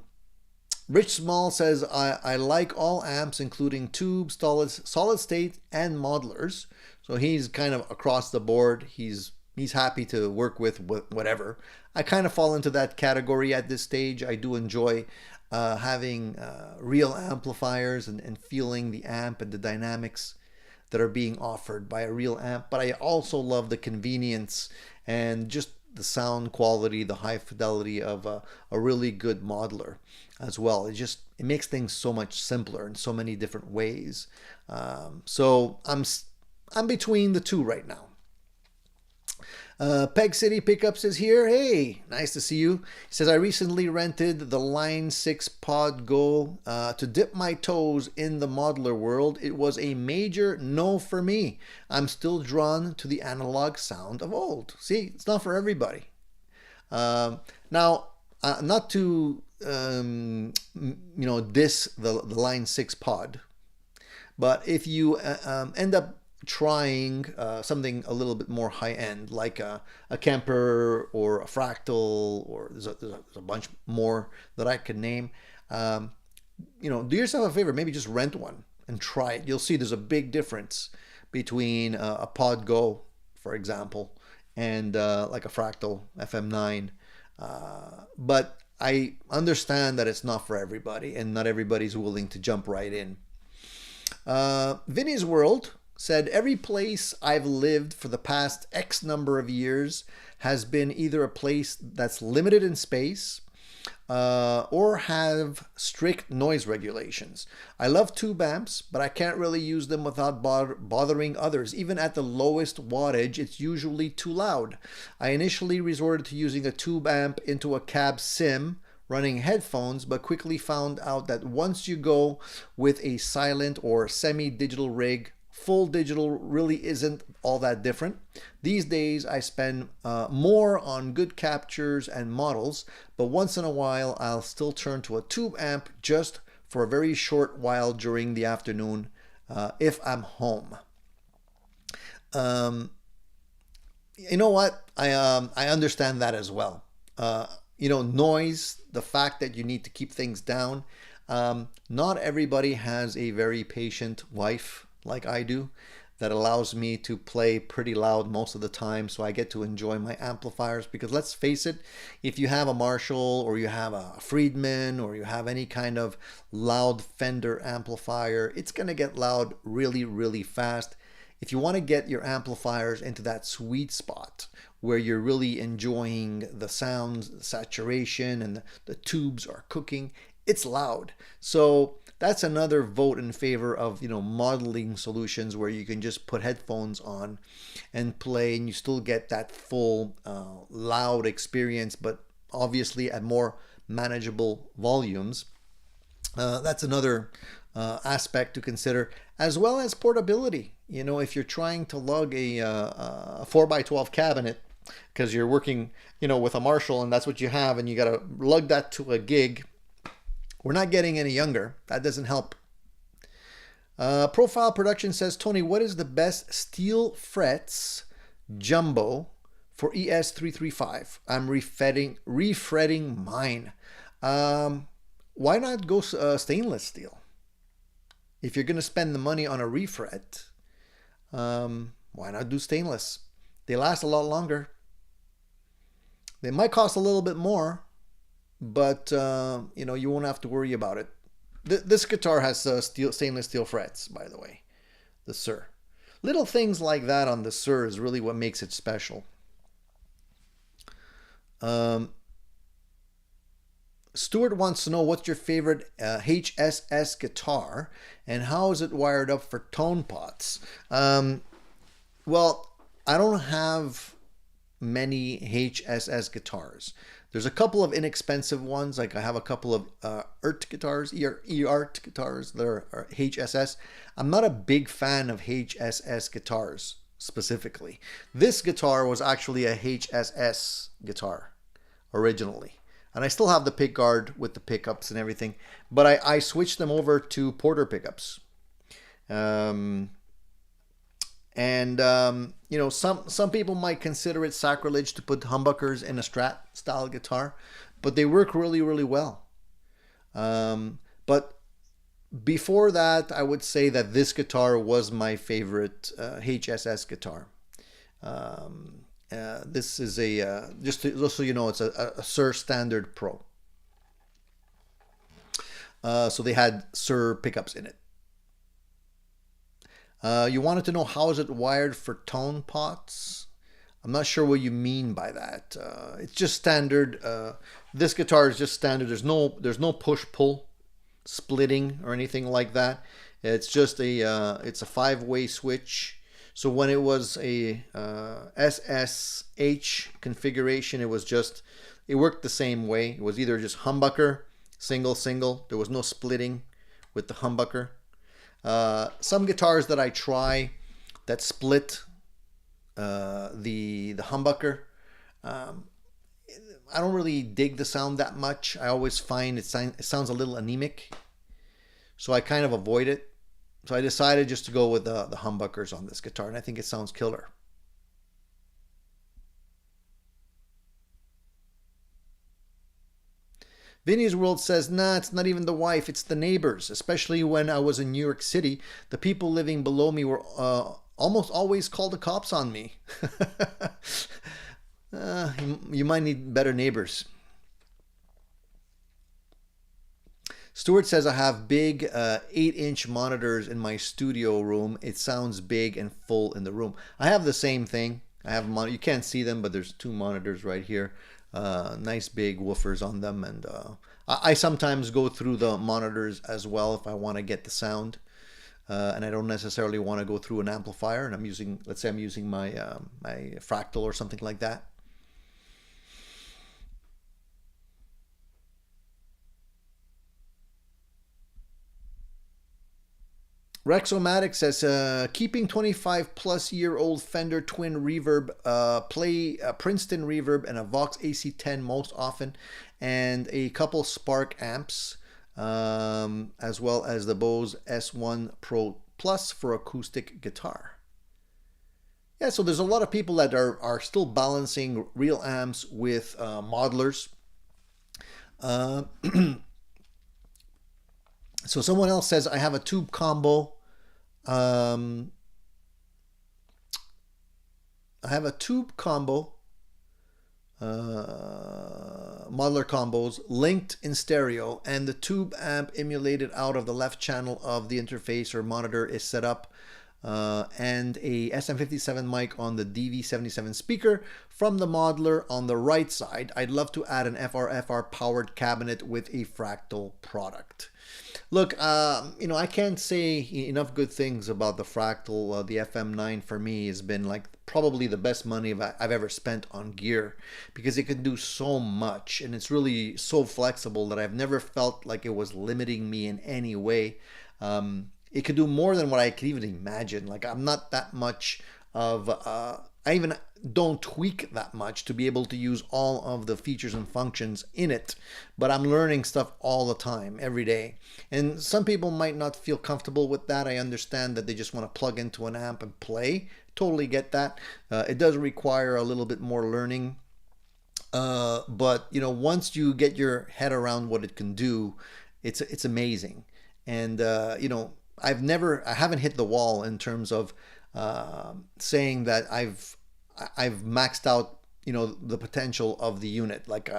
Rich Small says, I like all amps, including tubes, solid state, and modelers. So he's kind of across the board. He's happy to work with whatever. I kind of fall into that category at this stage. I do enjoy having real amplifiers and feeling the amp and the dynamics that are being offered by a real amp. But I also love the convenience and just the sound quality, the high fidelity of a really good modeler as well. It makes things so much simpler in so many different ways. So I'm between the two right now. Peg City Pickups is here. Hey, nice to see you. He says, I recently rented the Line 6 Pod Go to dip my toes in the modeler world. It was a major no for me. I'm still drawn to the analog sound of old. See, it's not for everybody. Now, not to diss the Line 6 Pod, but if you end up trying something a little bit more high-end, like a Kemper or a Fractal, or there's a bunch more that I could name, do yourself a favor, maybe just rent one and try it. You'll see there's a big difference between a Pod Go, for example, and like a Fractal FM9. But I understand that it's not for everybody, and not everybody's willing to jump right in. Vinny's World said, every place I've lived for the past X number of years has been either a place that's limited in space or have strict noise regulations. I love tube amps, but I can't really use them without bothering others. Even at the lowest wattage, it's usually too loud. I initially resorted to using a tube amp into a cab sim running headphones, but quickly found out that once you go with a silent or semi-digital rig, full digital really isn't all that different. These days I spend more on good captures and models, but once in a while I'll still turn to a tube amp just for a very short while during the afternoon if I'm home. You know what? I understand that as well. Noise, the fact that you need to keep things down. Not everybody has a very patient wife like I do that allows me to play pretty loud most of the time, so I get to enjoy my amplifiers. Because let's face it, if you have a Marshall or you have a Friedman or you have any kind of loud Fender amplifier, it's going to get loud really, really fast. If you want to get your amplifiers into that sweet spot where you're really enjoying the sounds, the saturation, and the tubes are cooking, it's loud. So that's another vote in favor of modeling solutions where you can just put headphones on and play, and you still get that full loud experience, but obviously at more manageable volumes. That's another aspect to consider, as well as portability. If you're trying to lug a 4x12 cabinet because you're working with a Marshall and that's what you have, and you got to lug that to a gig, we're not getting any younger. That doesn't help. Profile Production says, Tony, what is the best steel frets jumbo for ES335? I'm refretting mine. Why not go stainless steel? If you're going to spend the money on a refret, why not do stainless? They last a lot longer. They might cost a little bit more, but you won't have to worry about it. This guitar has stainless steel frets, by the way, the Sur. Little things like that on the Sur is really what makes it special. Stuart wants to know, what's your favorite HSS guitar and how is it wired up for tone pots? Well, I don't have many HSS guitars. There's a couple of inexpensive ones, like I have a couple of ERT guitars, ERT guitars that are HSS. I'm not a big fan of HSS guitars specifically. This guitar was actually a HSS guitar originally. And I still have the pick guard with the pickups and everything, but I switched them over to Porter pickups. You know, some people might consider it sacrilege to put humbuckers in a Strat style guitar, but they work really, really well. But before that, I would say that this guitar was my favorite HSS guitar. This is just so you know, it's a Sir Standard Pro. So they had Sir pickups in it. You wanted to know how is it wired for tone pots? I'm not sure what you mean by that. It's just standard. This guitar is just standard. There's no push pull splitting or anything like that. It's just it's a 5-way switch. So when it was a SSH configuration, it worked the same way. It was either just humbucker, single, single. There was no splitting with the humbucker. Some guitars that I try that split the humbucker, I don't really dig the sound that much. I always find it sounds a little anemic, so I kind of avoid it. So I decided just to go with the humbuckers on this guitar, and I think it sounds killer. Vinny's World says, nah, it's not even the wife, it's the neighbors. Especially when I was in New York City, the people living below me were almost always called the cops on me. You might need better neighbors. Stuart says, I have big 8-inch monitors in my studio room. It sounds big and full in the room. I have the same thing. I have you can't see them, but there's 2 monitors right here. Nice big woofers on them, and I sometimes go through the monitors as well if I want to get the sound, and I don't necessarily want to go through an amplifier, and let's say I'm using my my Fractal or something like that. Rexomatic says, keeping 25-plus-year-old Fender twin reverb, play a Princeton reverb and a Vox AC10 most often, and a couple Spark amps, as well as the Bose S1 Pro Plus for acoustic guitar. Yeah, so there's a lot of people that are still balancing real amps with modelers. So someone else says, I have a tube combo. I have a tube combo, modular combos linked in stereo, and the tube amp emulated out of the left channel of the interface or monitor is set up, and a SM57 mic on the DV77 speaker from the modular on the right side. I'd love to add an FR powered cabinet with a Fractal product. Look, you know, I can't say enough good things about the Fractal. The FM9 for me has been like probably the best money I've ever spent on gear, because it can do so much, and it's really so flexible that I've never felt like it was limiting me in any way. It could do more than what I could even imagine. Like, I'm not that much of I even don't tweak that much to be able to use all of the features and functions in it, but I'm learning stuff all the time, every day. And some people might not feel comfortable with that. I understand that they just want to plug into an amp and play. Totally get that. It does require a little bit more learning, but you know, once you get your head around what it can do, it's amazing. And you know, I haven't hit the wall in terms of saying that I've maxed out, you know, the potential of the unit. Like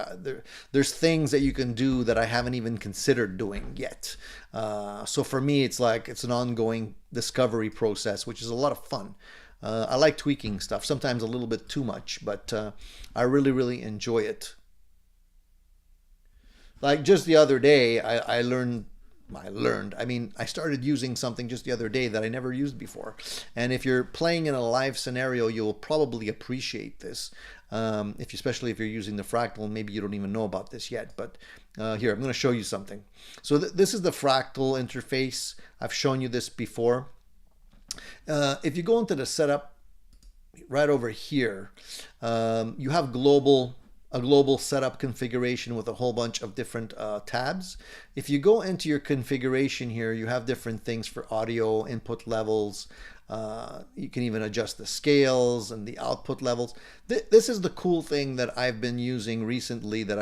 there's things that you can do that I haven't even considered doing yet. So for me, it's like it's an ongoing discovery process, which is a lot of fun. I like tweaking stuff, sometimes a little bit too much, but I really enjoy it. Like just the other day, I learned I mean, I started using something just the other day that I never used before. And if you're playing in a live scenario, you'll probably appreciate this. Especially if you're using the Fractal, maybe you don't even know about this yet. But here, I'm going to show you something. So this is the Fractal interface. I've shown you this before. If you go into the setup right over here, you have a global setup configuration with a whole bunch of different tabs. If you go into your configuration here, you have different things for audio input levels. You can even adjust the scales and the output levels. This is the cool thing that I've been using recently that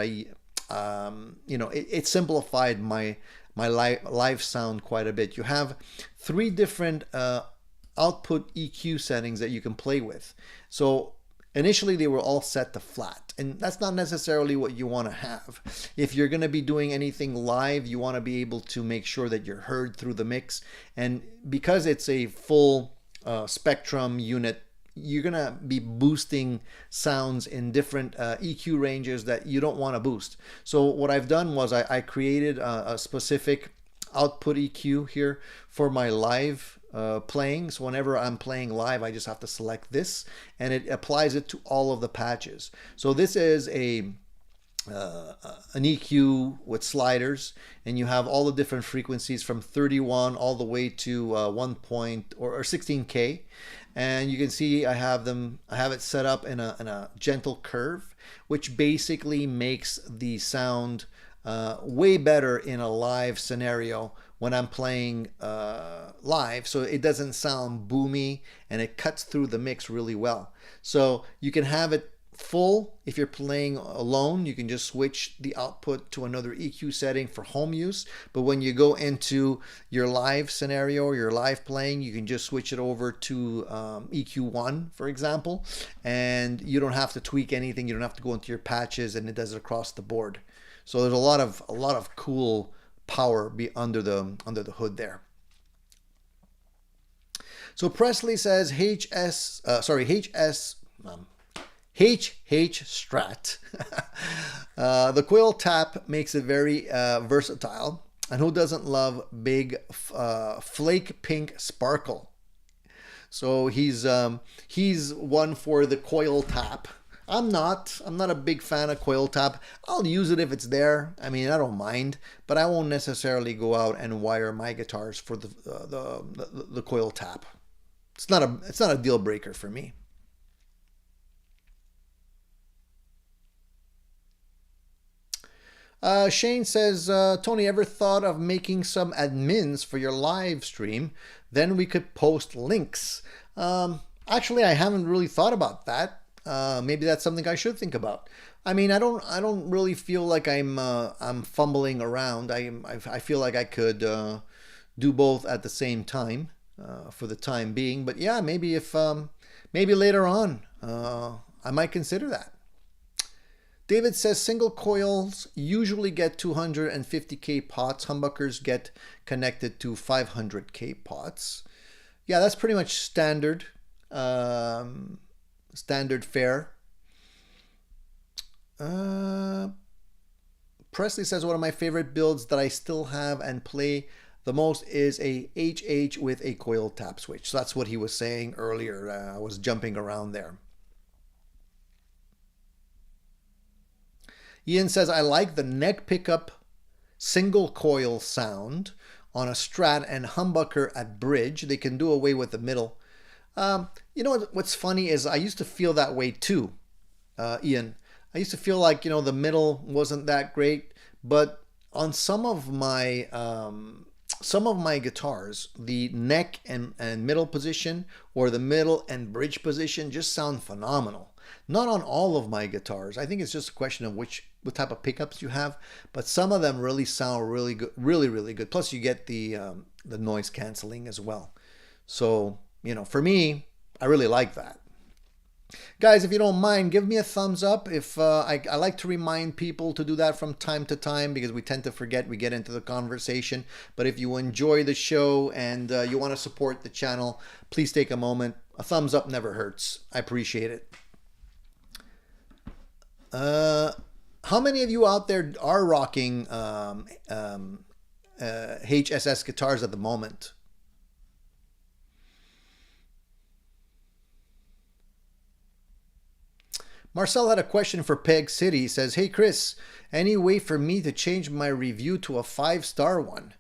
it simplified my live sound quite a bit. You have 3 different output EQ settings that you can play with. So initially they were all set to flat, and that's not necessarily what you want to have. If you're going to be doing anything live, you want to be able to make sure that you're heard through the mix. And because it's a full spectrum unit, you're going to be boosting sounds in different EQ ranges that you don't want to boost. So what I've done was I created a specific output EQ here for my live playing. So whenever I'm playing live, I just have to select this, and it applies it to all of the patches. So this is an EQ with sliders, and you have all the different frequencies from 31 all the way to 16K. And you can see I have it set up in a gentle curve, which basically makes the sound way better in a live scenario when I'm playing live, so it doesn't sound boomy, and it cuts through the mix really well. So you can have it full. If you're playing alone, you can just switch the output to another EQ setting for home use. But when you go into your live scenario or your live playing, you can just switch it over to EQ1, for example, and you don't have to tweak anything. You don't have to go into your patches, and it does it across the board. So there's a lot of cool power be under the hood there. So Presley says HH Strat. The coil tap makes it very versatile, and who doesn't love big flake pink sparkle? So he's one for the coil tap. I'm not a big fan of coil tap. I'll use it if it's there. I mean, I don't mind, but I won't necessarily go out and wire my guitars for the coil tap. It's not a deal breaker for me. Shane says, Tony, ever thought of making some admins for your live stream? Then we could post links. Actually, I haven't really thought about that. Maybe that's something I should think about. I mean, I don't really feel like I'm fumbling around. I feel like I could do both at the same time for the time being. But yeah, maybe maybe later on I might consider that. David says single coils usually get 250K pots. Humbuckers get connected to 500K pots. Yeah, that's pretty much standard. Standard fare. Presley says one of my favorite builds that I still have and play the most is a HH with a coil tap switch. So that's what he was saying earlier. I was jumping around there. Ian says, I like the neck pickup single coil sound on a Strat and humbucker at bridge. They can do away with the middle. You know what's funny is I used to feel that way too, Ian. I used to feel like, the middle wasn't that great, but on some of my guitars, the neck and middle position or the middle and bridge position just sound phenomenal. Not on all of my guitars. I think it's just a question of what type of pickups you have, but some of them really sound really good, really, really good. Plus you get the noise canceling as well. So, for me, I really like that. Guys, if you don't mind, give me a thumbs up. If I like to remind people to do that from time to time because we tend to forget, we get into the conversation. But if you enjoy the show and you want to support the channel, please take a moment. A thumbs up never hurts. I appreciate it. How many of you out there are rocking HSS guitars at the moment. Marcel had a question for Peg City. He says, "Hey Chris, any way for me to change my review to a 5-star one?"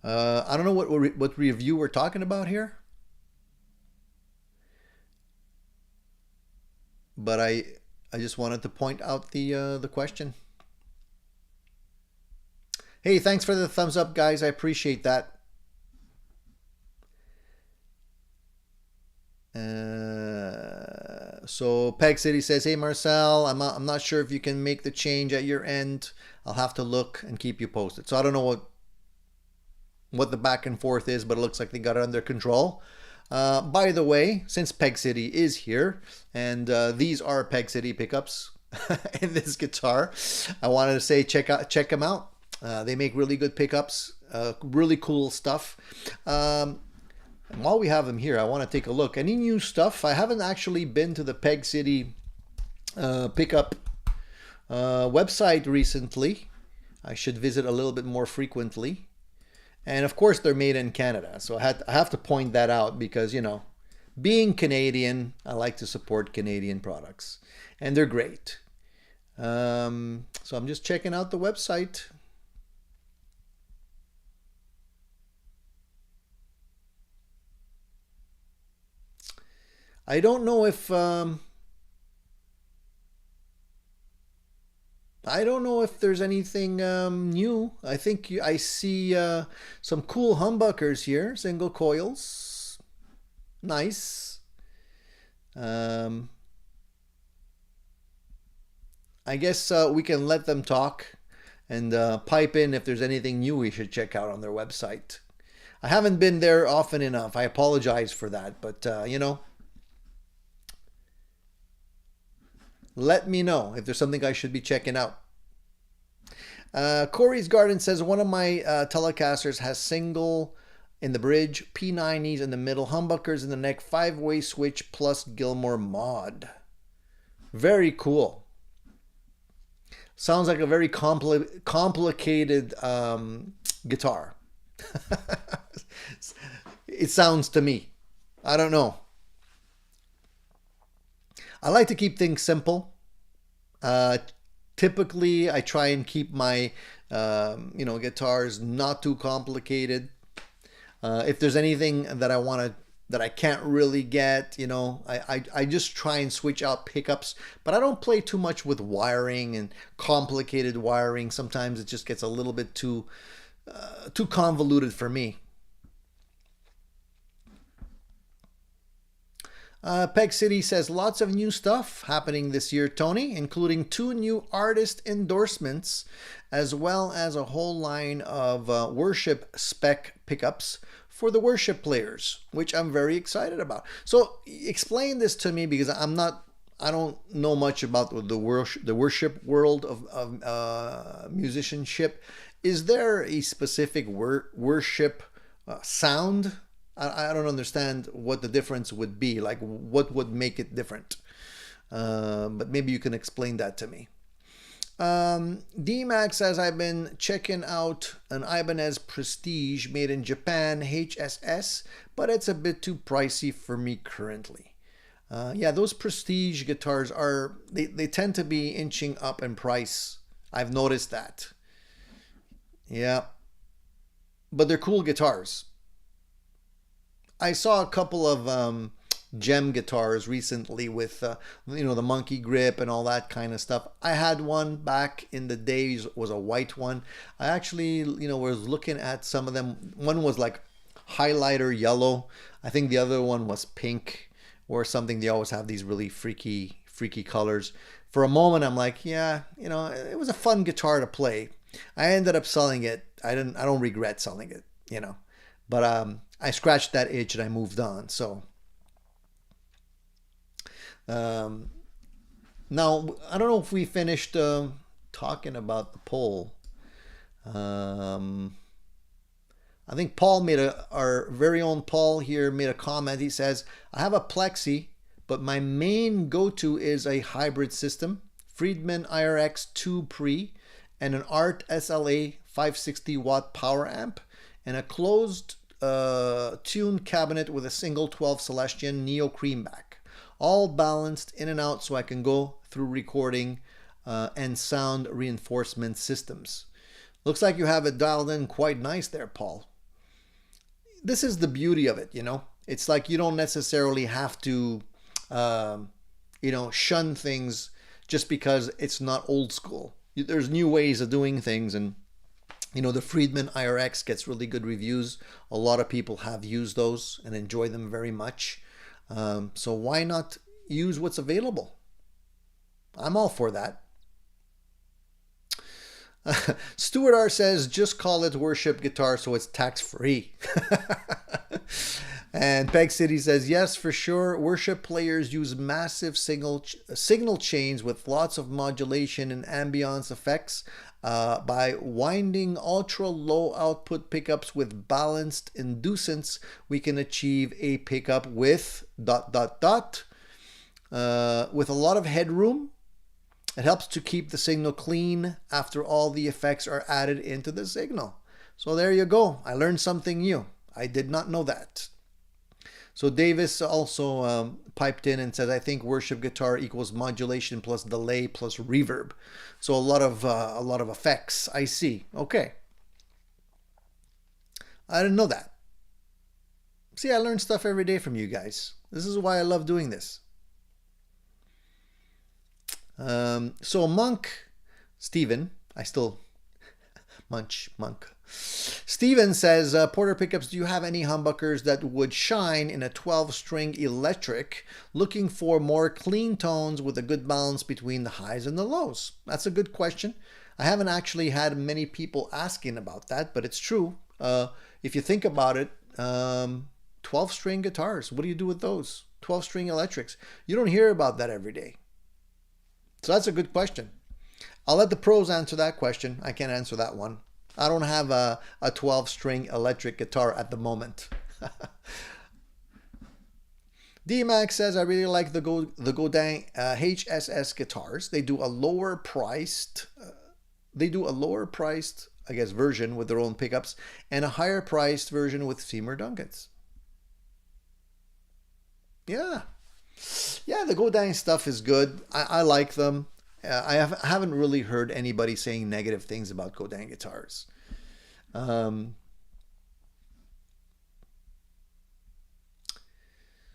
I don't know what review we're talking about here, but I just wanted to point out the question. Hey, thanks for the thumbs up, guys. I appreciate that. So Peg City says, "Hey Marcel, I'm not sure if you can make the change at your end. I'll have to look and keep you posted." So I don't know what the back and forth is, but it looks like they got it under control. By the way, since Peg City is here, and these are Peg City pickups in this guitar, I wanted to say check them out. They make really good pickups, really cool stuff. And while we have them here, I want to take a look. Any new stuff? I haven't actually been to the Peg City pickup website recently. I should visit a little bit more frequently. And of course, they're made in Canada. So I have to point that out because, you know, being Canadian, I like to support Canadian products. And they're great. So I'm just checking out the website. I don't know if there's anything new. I think I see some cool humbuckers here, single coils, nice. I guess we can let them talk and pipe in if there's anything new we should check out on their website. I haven't been there often enough. I apologize for that, but you know. Let me know if there's something I should be checking out. Corey's Garden says, "One of my Telecasters has single in the bridge, P90s in the middle, humbuckers in the neck, 5-way switch plus Gilmore mod." Very cool. Sounds like a very complicated guitar. It sounds to me. I don't know. I like to keep things simple. Typically, I try and keep my guitars not too complicated. If there's anything that I can't really get, you know, I just try and switch out pickups. But I don't play too much with wiring and complicated wiring. Sometimes it just gets a little bit too convoluted for me. Peg City says, "Lots of new stuff happening this year, Tony, including 2 new artist endorsements, as well as a whole line of worship spec pickups for the worship players, which I'm very excited about." So explain this to me, because I don't know much about the worship world of musicianship. Is there a specific worship sound? I don't understand what the difference would be. Like, what would make it different? But maybe you can explain that to me. D-Max says, "I've been checking out an Ibanez Prestige made in Japan, HSS, but it's a bit too pricey for me currently." Yeah, those Prestige guitars they tend to be inching up in price. I've noticed that. Yeah. But they're cool guitars. I saw a couple of gem guitars recently with the monkey grip and all that kind of stuff. I had one back in the days, was a white one. I actually was looking at some of them. One was like highlighter yellow. I think the other one was pink or something. They always have these really freaky colors. For a moment I'm like, yeah, it was a fun guitar to play. I ended up selling it. I don't regret selling it, but I scratched that itch and I moved on. So now I don't know if we finished talking about the poll. I think Paul our very own Paul here made a comment. He says, "I have a Plexi, but my main go-to is a hybrid system, Friedman IRX 2 Pre and an Art SLA 560 watt power amp, and a closed tuned cabinet with a single 12 Celestion Neo Creamback, all balanced in and out so I can go through recording and sound reinforcement systems. Looks like you have it dialed in quite nice there, Paul. This is the beauty of it, you know. It's like you don't necessarily have to, shun things just because it's not old school. There's new ways of doing things, and the Friedman IRX gets really good reviews. A lot of people have used those and enjoy them very much. So why not use what's available? I'm all for that. Stuart R says, just call it worship guitar so it's tax-free. And Peg City says, yes, for sure. Worship players use massive signal chains with lots of modulation and ambience effects. By winding ultra low output pickups with balanced inducents, we can achieve a pickup with ... with a lot of headroom. It helps to keep the signal clean after all the effects are added into the signal. So there you go. I learned something new. I did not know that. So Davis also piped in and says, I think worship guitar equals modulation plus delay plus reverb. So a lot of effects. I see. Okay. I didn't know that. See, I learn stuff every day from you guys. This is why I love doing this. So Monk, Steven, Monk. Steven says, Porter Pickups, do you have any humbuckers that would shine in a 12-string electric, looking for more clean tones with a good balance between the highs and the lows? That's a good question. I haven't actually had many people asking about that, but it's true. If you think about it, 12-string guitars, what do you do with those? 12-string electrics. You don't hear about that every day. So that's a good question. I'll let the pros answer that question. I can't answer that one. I don't have a 12-string electric guitar at the moment. D-Max says, I really like the Godin HSS guitars. They do a lower priced, I guess, version with their own pickups and a higher priced version with Seymour Duncans. Yeah, the Godin stuff is good. I like them. I haven't really heard anybody saying negative things about Godin guitars.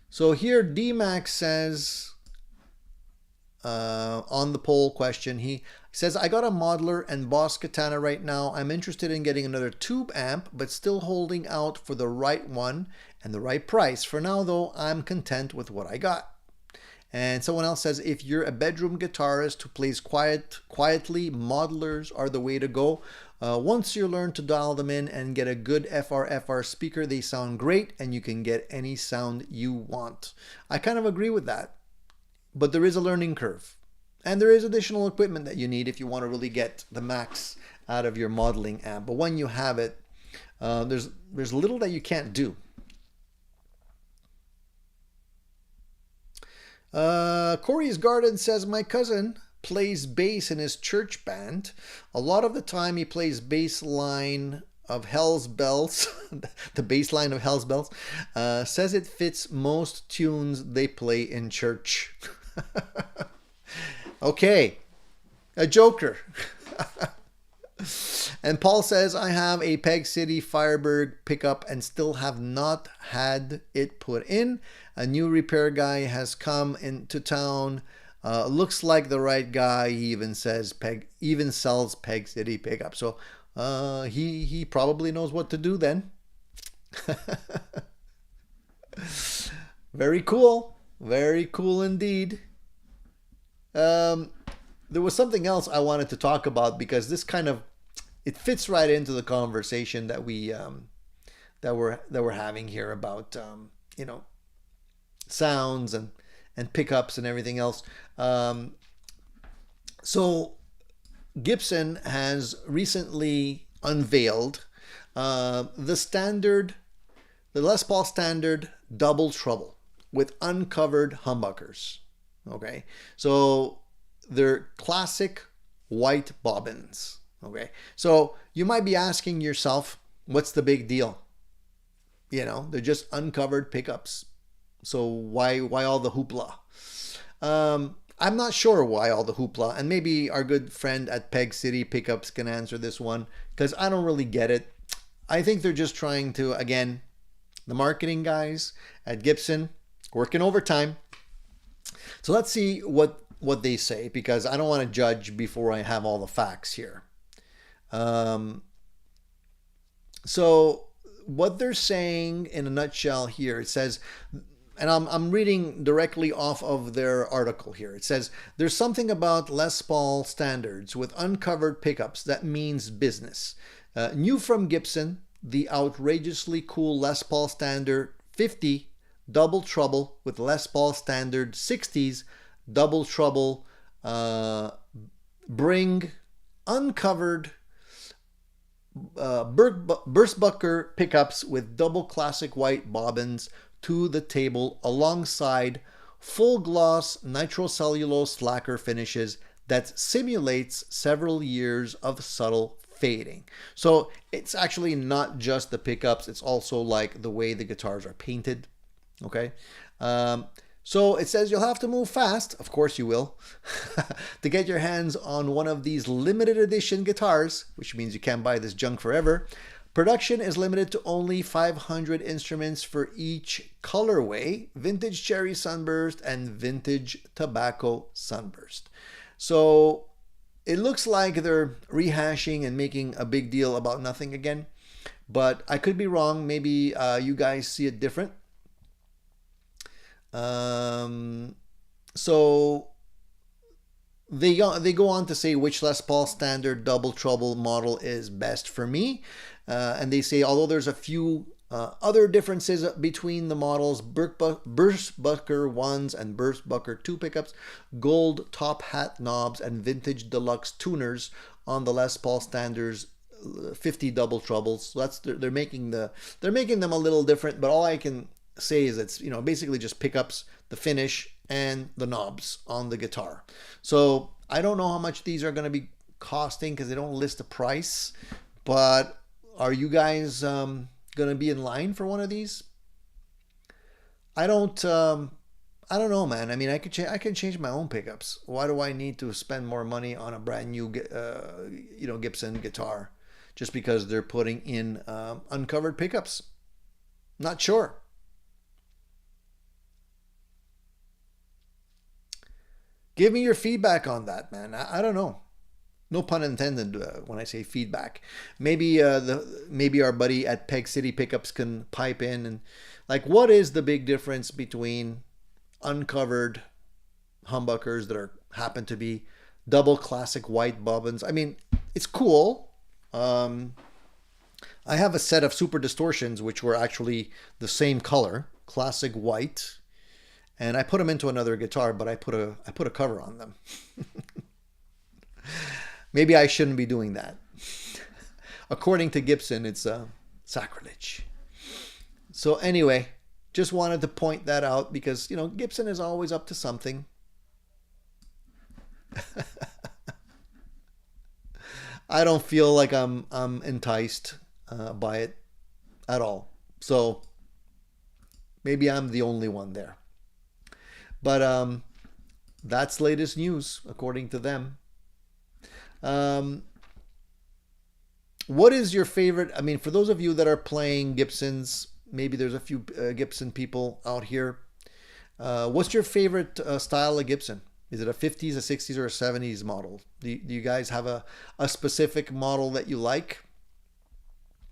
So here D-Max says, on the poll question, he says, I got a Modeler and Boss Katana right now. I'm interested in getting another tube amp, but still holding out for the right one and the right price. For now, though, I'm content with what I got. And someone else says, if you're a bedroom guitarist who plays quietly, modelers are the way to go. Once you learn to dial them in and get a good FR speaker, they sound great and you can get any sound you want. I kind of agree with that, but there is a learning curve. And there is additional equipment that you need if you want to really get the max out of your modeling amp. But when you have it, there's little that you can't do. Corey's Garden says, my cousin plays bass in his church band. A lot of the time he plays bass line of Hell's Bells, the bass line of Hell's Bells, says it fits most tunes they play in church. Okay, a joker. And Paul says, I have a Peg City Firebird pickup and still have not had it put in. A new repair guy has come into town. Looks like the right guy. He even sells Peg City pickup. So he probably knows what to do then. Very cool. Very cool indeed. There was something else I wanted to talk about because this kind of, it fits right into the conversation that we're having here about sounds and pickups and everything else. So Gibson has recently unveiled the Les Paul standard double treble with uncovered humbuckers. Okay, so they're classic white bobbins. Okay, so you might be asking yourself, what's the big deal? You know, they're just uncovered pickups. So why all the hoopla? I'm not sure why all the hoopla, and maybe our good friend at Peg City Pickups can answer this one, because I don't really get it. I think they're just trying to, again, the marketing guys at Gibson working overtime. So let's see what they say, because I don't want to judge before I have all the facts here. So what they're saying in a nutshell here, it says, and I'm reading directly off of their article here. It says, there's something about Les Paul standards with uncovered pickups that means business. New from Gibson, the outrageously cool Les Paul Standard 50 double treble with Les Paul Standard 60s double treble bring uncovered Burstbucker pickups with double classic white bobbins to the table alongside full gloss nitrocellulose lacquer finishes that simulates several years of subtle fading. So it's actually not just the pickups, it's also like the way the guitars are painted. Okay. So it says you'll have to move fast, of course you will, to get your hands on one of these limited edition guitars, which means you can't buy this junk forever. Production is limited to only 500 instruments for each colorway: vintage cherry sunburst and vintage tobacco sunburst. So it looks like they're rehashing and making a big deal about nothing again, but I could be wrong. Maybe you guys see it different. So they go on to say which Les Paul Standard double treble model is best for me. And they say, although there's a few other differences between the models, Burstbucker 1s and Burstbucker 2 pickups, gold top hat knobs, and vintage deluxe tuners on the Les Paul Standards 50 double trebles. So that's they're making them a little different, but all I can say is it's, you know, basically just pickups, the finish, and the knobs on the guitar. So I don't know how much these are going to be costing because they don't list a price, but are you guys going to be in line for one of these? I don't know, man. I mean, I can change my own pickups. Why do I need to spend more money on a brand new Gibson guitar just because they're putting in uncovered pickups? Not sure. Give me your feedback on that, man. I don't know. No pun intended when I say feedback. Maybe maybe our buddy at Peg City Pickups can pipe in and, like, what is the big difference between uncovered humbuckers that happen to be double classic white bobbins? I mean, it's cool. I have a set of Super Distortions which were actually the same color, classic white, and I put them into another guitar, but I put a cover on them. Maybe I shouldn't be doing that. According to Gibson, it's sacrilege. So anyway, just wanted to point that out because, you know, Gibson is always up to something. I don't feel like I'm enticed by it at all. So maybe I'm the only one there. But that's latest news, according to them. What is your favorite? I mean, for those of you that are playing Gibsons, maybe there's a few Gibson people out here. What's your favorite style of Gibson? Is it a 50s, a 60s, or a 70s model? Do you guys have a specific model that you like,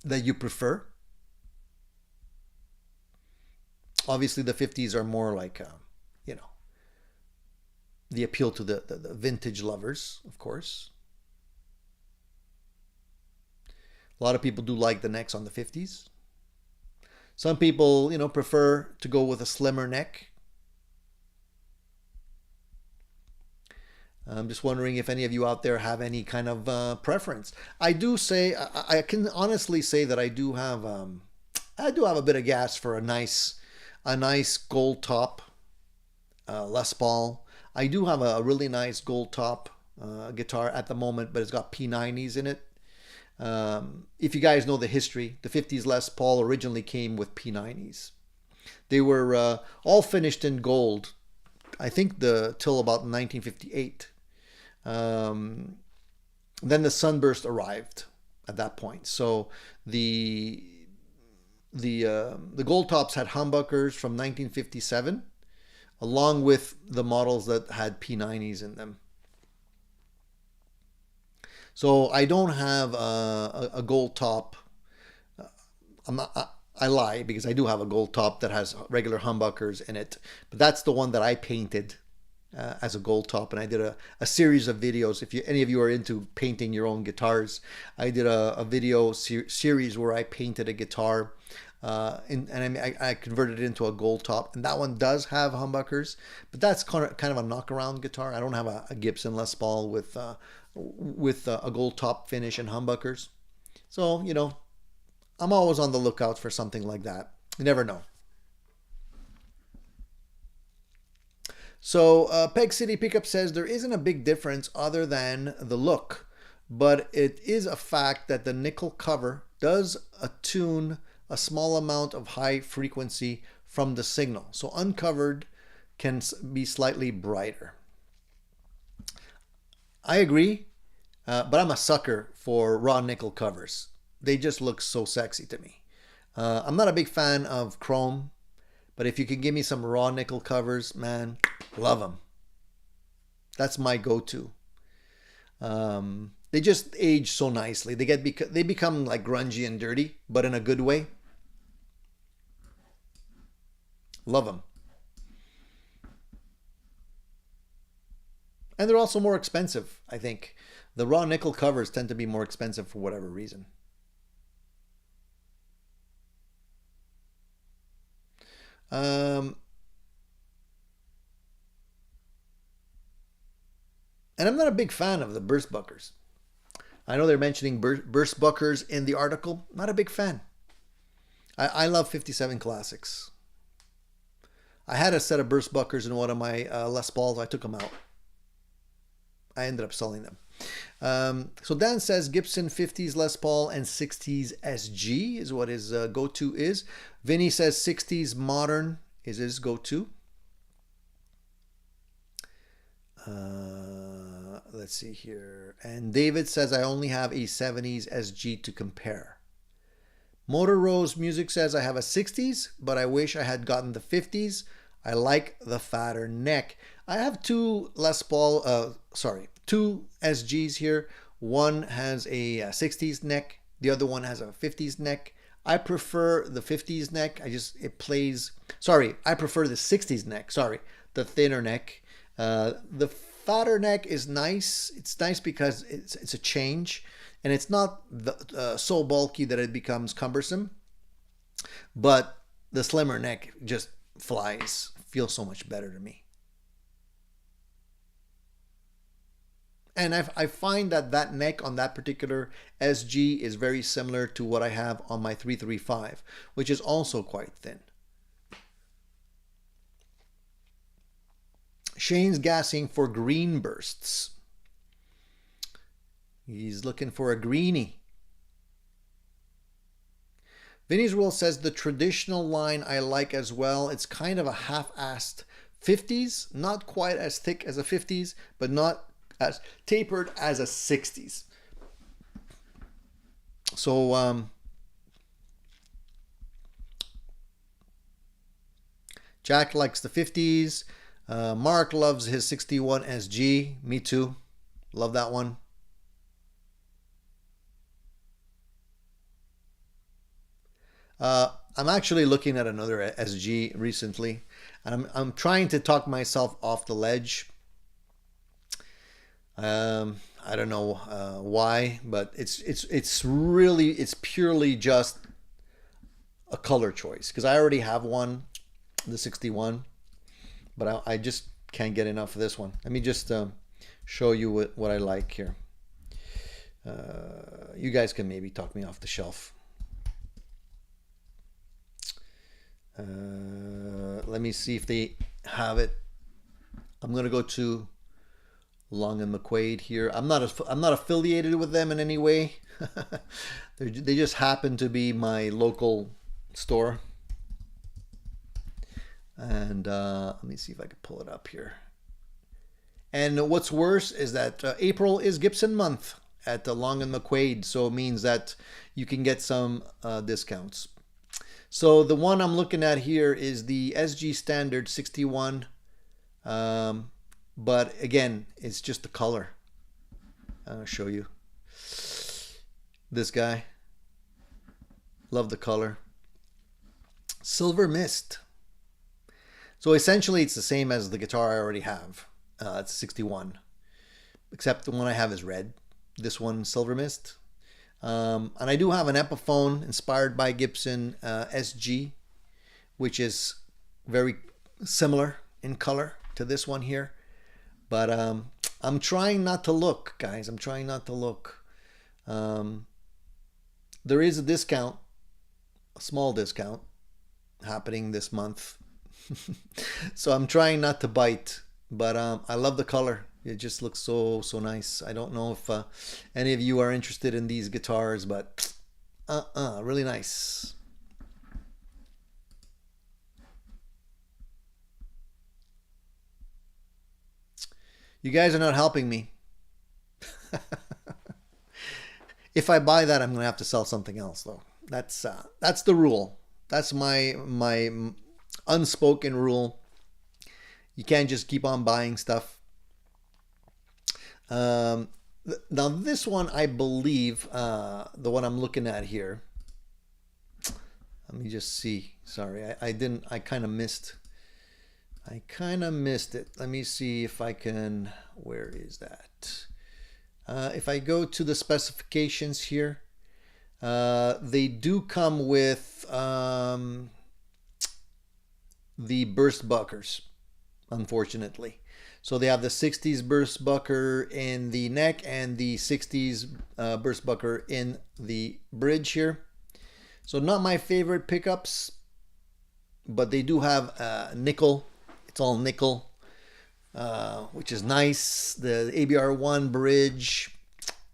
that you prefer? Obviously, the 50s are more like, you know, the appeal to the vintage lovers, of course. A lot of people do like the necks on the 50s. Some people, you know, prefer to go with a slimmer neck. I'm just wondering if any of you out there have any kind of preference. I do say, I can honestly say that I do have a bit of gas for a nice gold top Les Paul. I do have a really nice gold top guitar at the moment, but it's got P90s in it. If you guys know the history, the 50s Les Paul originally came with P90s. They were all finished in gold, I think till about 1958. Then the Sunburst arrived at that point. So the gold tops had humbuckers from 1957, along with the models that had P90s in them. So I don't have a gold top. I lie, because I do have a gold top that has regular humbuckers in it, but that's the one that I painted as a gold top, and I did a series of videos. If any of you are into painting your own guitars, I did a video series where I painted a guitar, and I converted it into a gold top, and that one does have humbuckers, but that's kind of a knockaround guitar. I don't have a Gibson Les Paul with a gold top finish and humbuckers, so you know, I'm always on the lookout for something like that. You never know. So Peg City Pickup says there isn't a big difference other than the look, but it is a fact that the nickel cover does attune a small amount of high frequency from the signal. So uncovered can be slightly brighter. I agree, but I'm a sucker for raw nickel covers. They just look so sexy to me. I'm not a big fan of chrome, but if you can give me some raw nickel covers, man, love them. That's my go-to. They just age so nicely. They become like grungy and dirty, but in a good way. Love them. And they're also more expensive, I think. The raw nickel covers tend to be more expensive for whatever reason. And I'm not a big fan of the burst buckers. I know they're mentioning burst buckers in the article. Not a big fan. I love 57 Classics. I had a set of burst buckers in one of my Les Pauls. I took them out. I ended up selling them. So Dan says Gibson 50s Les Paul and 60s SG is what his go-to is. Vinny says 60s modern is his go-to. Let's see here. And David says I only have a 70s SG to compare. Motor Rose Music says I have a 60s, but I wish I had gotten the 50s. I like the fatter neck. I have two two SGs here. One has a 60s neck. The other one has a 50s neck. I prefer the 50s neck. I prefer the 60s neck. Sorry, the thinner neck. The fatter neck is nice. It's nice because it's a change, and it's not so bulky that it becomes cumbersome. But the slimmer neck just flies. Feels so much better to me. And I find that neck on that particular SG is very similar to what I have on my 335, which is also quite thin. Shane's gassing for green bursts. He's looking for a greenie. Vinny's Rule says the traditional line I like as well. It's kind of a half-assed 50s, not quite as thick as a 50s, but not as tapered as a 60s. So Jack likes the 50s. Mark loves his 61 SG. Me too. Love that one. I'm actually looking at another SG recently, and I'm trying to talk myself off the ledge. I don't know why, but it's purely just a color choice, because I already have one, the 61, but I just can't get enough of this one. Let me just show you what I like here. You guys can maybe talk me off the shelf. Let me see if they have it. I'm going to go to Long and McQuaid here. I'm not affiliated with them in any way. They just happen to be my local store. And let me see if I can pull it up here. And what's worse is that April is Gibson month at Long and McQuaid, so it means that you can get some discounts. So the one I'm looking at here is the SG Standard 61, but again, it's just the color. I'll show you. This guy, love the color. Silver Mist. So essentially it's the same as the guitar I already have. It's 61, except the one I have is red. This one, Silver Mist. And I do have an Epiphone inspired by Gibson SG, which is very similar in color to this one here. But I'm trying not to look, guys. I'm trying not to look. There is a discount, a small discount, happening this month. So I'm trying not to bite. But I love the color. It just looks so nice. I don't know if any of you are interested in these guitars, but really nice. You guys are not helping me. If I buy that, I'm gonna have to sell something else, though. That's the rule. That's my unspoken rule. You can't just keep on buying stuff. Now this one, I believe, the one I'm looking at here. Let me just see. Sorry, I kind of missed it. Let me see if I can, where is that? If I go to the specifications here, they do come with the burst buckers, unfortunately. So they have the 60s burst bucker in the neck and the 60s burst bucker in the bridge here. So not my favorite pickups, but they do have nickel. It's all nickel, which is nice. The ABR1 bridge,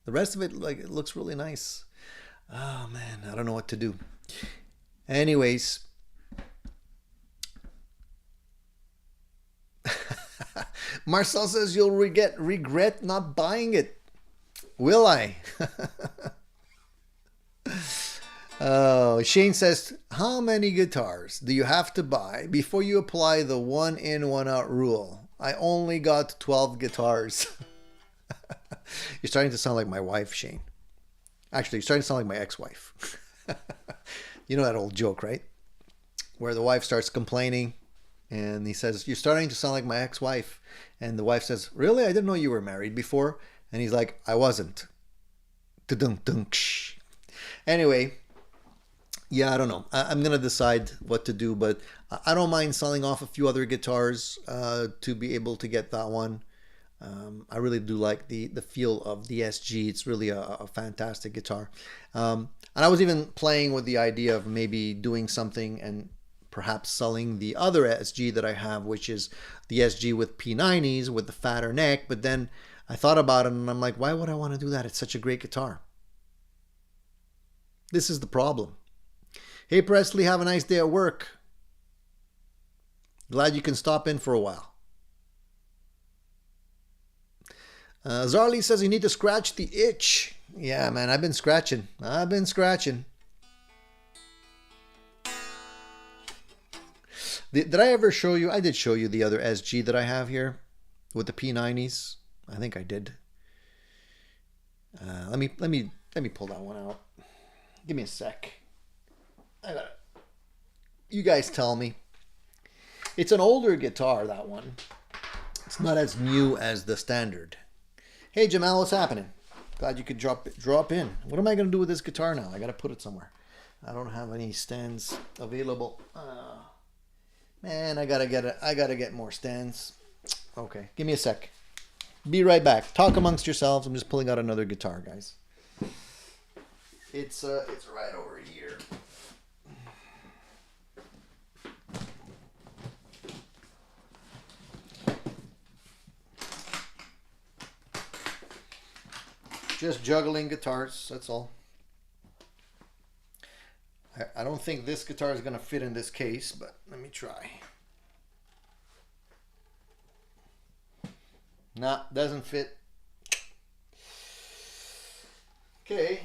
the rest of it, like, it looks really nice. Oh man, I don't know what to do. Anyways. Marcel says you'll regret not buying it. Will I? Oh, Shane says, how many guitars do you have to buy before you apply the 1 in, 1 out rule? I only got 12 guitars. You're starting to sound like my wife, Shane. Actually, you're starting to sound like my ex-wife. You know that old joke, right? Where the wife starts complaining and he says, you're starting to sound like my ex-wife. And the wife says, really? I didn't know you were married before. And he's like, I wasn't. Anyway, yeah, I don't know. I'm going to decide what to do, but I don't mind selling off a few other guitars to be able to get that one. I really do like the feel of the SG. It's really a fantastic guitar. And I was even playing with the idea of maybe doing something and perhaps selling the other SG that I have, which is the SG with P90s with the fatter neck. But then I thought about it and I'm like, why would I want to do that? It's such a great guitar. This is the problem. Hey Presley, have a nice day at work. Glad you can stop in for a while. Zarly says you need to scratch the itch. Yeah, man, I've been scratching. Did I ever show you? I did show you the other SG that I have here with the P90s. I think I did. Let me pull that one out. Give me a sec. You guys tell me. It's an older guitar, that one. It's not as new as the standard. Hey Jamal, what's happening? Glad you could drop in. What am I gonna do with this guitar now? I gotta put it somewhere. I don't have any stands available. Man, I gotta get more stands. Okay, give me a sec. Be right back. Talk amongst yourselves. I'm just pulling out another guitar, guys. It's right over here. Just juggling guitars, that's all. I don't think this guitar is gonna fit in this case, but let me try. Nah, doesn't fit. Okay.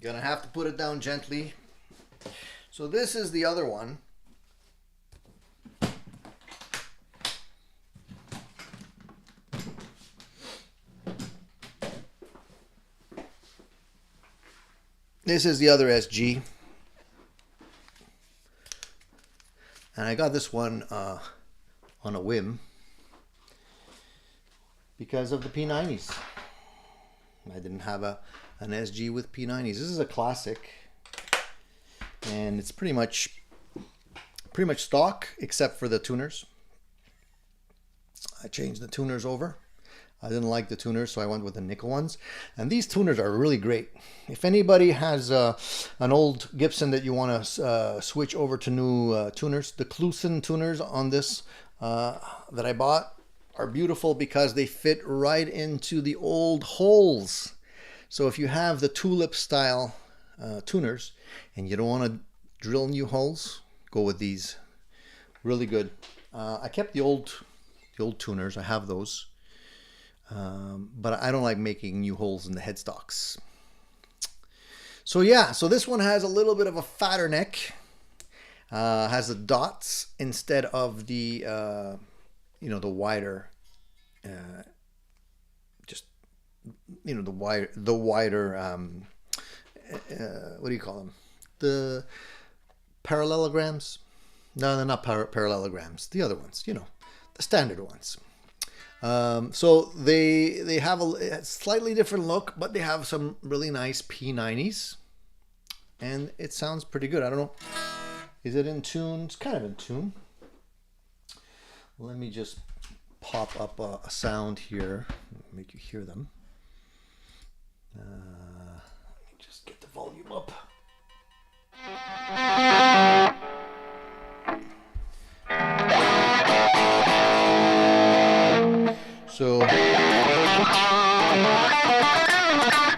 Gonna have to put it down gently. So this is the other one. This is the other SG. And I got this one on a whim because of the P90s. I didn't have an SG with P90s. This is a classic, and it's pretty much stock except for the tuners. I changed the tuners over. I didn't like the tuners, so I went with the nickel ones. And these tuners are really great. If anybody has an old Gibson that you want to switch over to new tuners, the Clusen tuners on this that I bought are beautiful because they fit right into the old holes. So if you have the tulip style tuners and you don't want to drill new holes, go with these. Really good. I kept the old tuners. I have those. But I don't like making new holes in the headstocks. So yeah, so this one has a little bit of a fatter neck. Has the dots instead of the the wider, the wider what do you call them? The parallelograms? No, they're not parallelograms. The other ones, the standard ones. So they have a slightly different look, but they have some really nice P90s, and it sounds pretty good. I don't know, is it in tune? It's kind of in tune. Let me just pop up a sound here, make you hear them. Let me just get the volume up. So,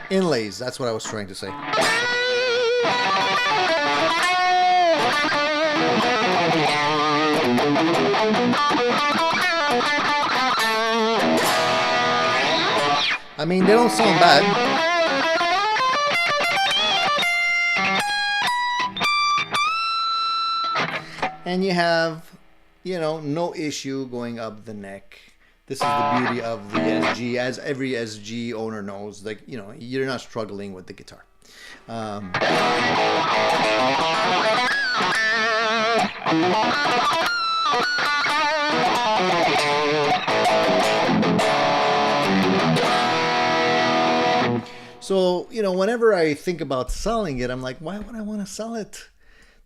inlays, that's what I was trying to say. I mean, they don't sound bad. And you have, no issue going up the neck. This is the beauty of the SG, as every SG owner knows. Like, you're not struggling with the guitar. So, whenever I think about selling it, I'm like, why would I want to sell it?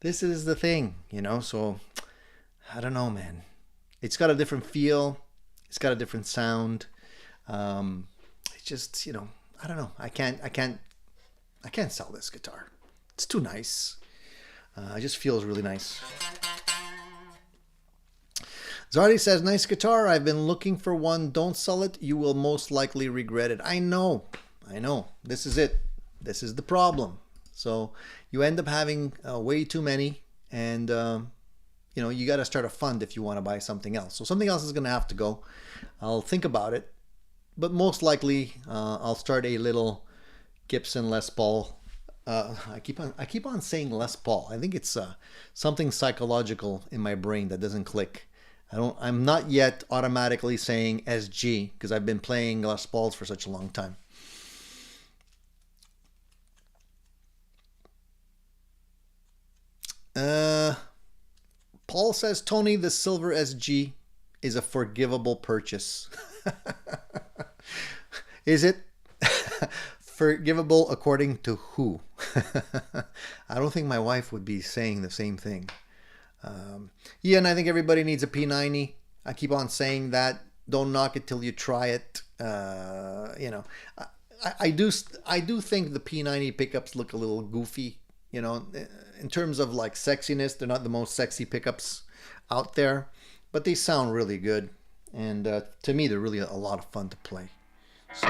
This is the thing, so I don't know, man. It's got a different feel. It's got a different sound. It's just, I don't know. I can't sell this guitar. It's too nice. It just feels really nice. Zardy says, nice guitar. I've been looking for one. Don't sell it. You will most likely regret it. I know. This is it. This is the problem. So you end up having way too many, and you got to start a fund if you want to buy something else. So something else is going to have to go. I'll think about it, but most likely I'll start a little Gibson Les Paul. I keep on saying Les Paul. I think it's something psychological in my brain that doesn't click. I'm not yet automatically saying SG because I've been playing Les Pauls for such a long time. Paul says, Tony, the silver SG is a forgivable purchase. Is it? Forgivable according to who? I don't think my wife would be saying the same thing. Yeah, and I think everybody needs a P90. I keep on saying that. Don't knock it till you try it. I do think the P90 pickups look a little goofy. In terms of like sexiness, they're not the most sexy pickups out there, but they sound really good. And to me, they're really a lot of fun to play. So.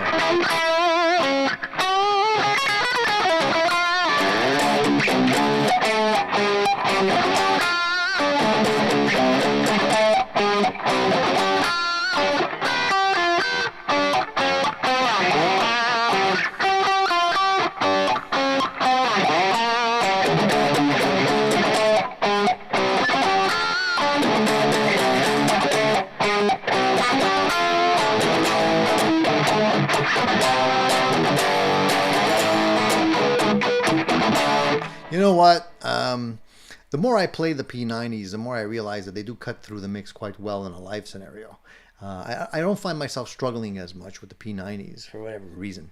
You know what? The more I play the P90s, the more I realize that they do cut through the mix quite well in a live scenario. I don't find myself struggling as much with the P90s for whatever reason.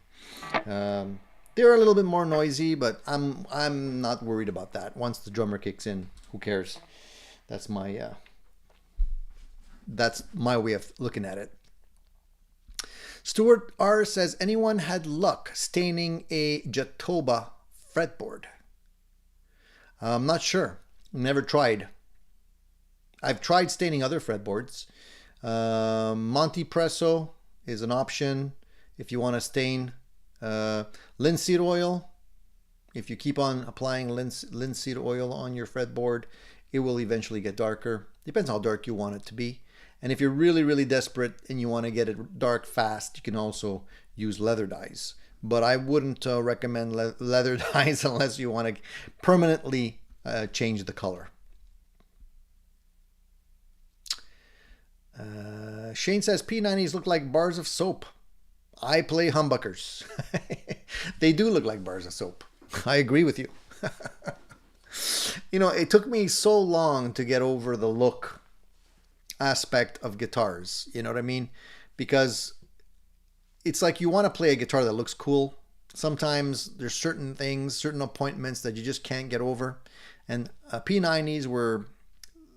They're a little bit more noisy, but I'm not worried about that. Once the drummer kicks in, who cares? That's my way of looking at it. Stuart R says, anyone had luck staining a Jatoba fretboard? I'm not sure. Never tried. I've tried staining other fretboards. Monte Presso is an option if you want to stain. Linseed oil. If you keep on applying linseed oil on your fretboard, it will eventually get darker. Depends how dark you want it to be. And if you're really, really desperate and you want to get it dark fast, you can also use leather dyes. But I wouldn't recommend leather dyes unless you want to permanently change the color. Shane says P90s look like bars of soap. I play humbuckers. They do look like bars of soap. I agree with you. You know, it took me so long to get over the look aspect of guitars. You know what I mean? Because it's like you want to play a guitar that looks cool. Sometimes there's certain things, certain appointments that you just can't get over. And P90s were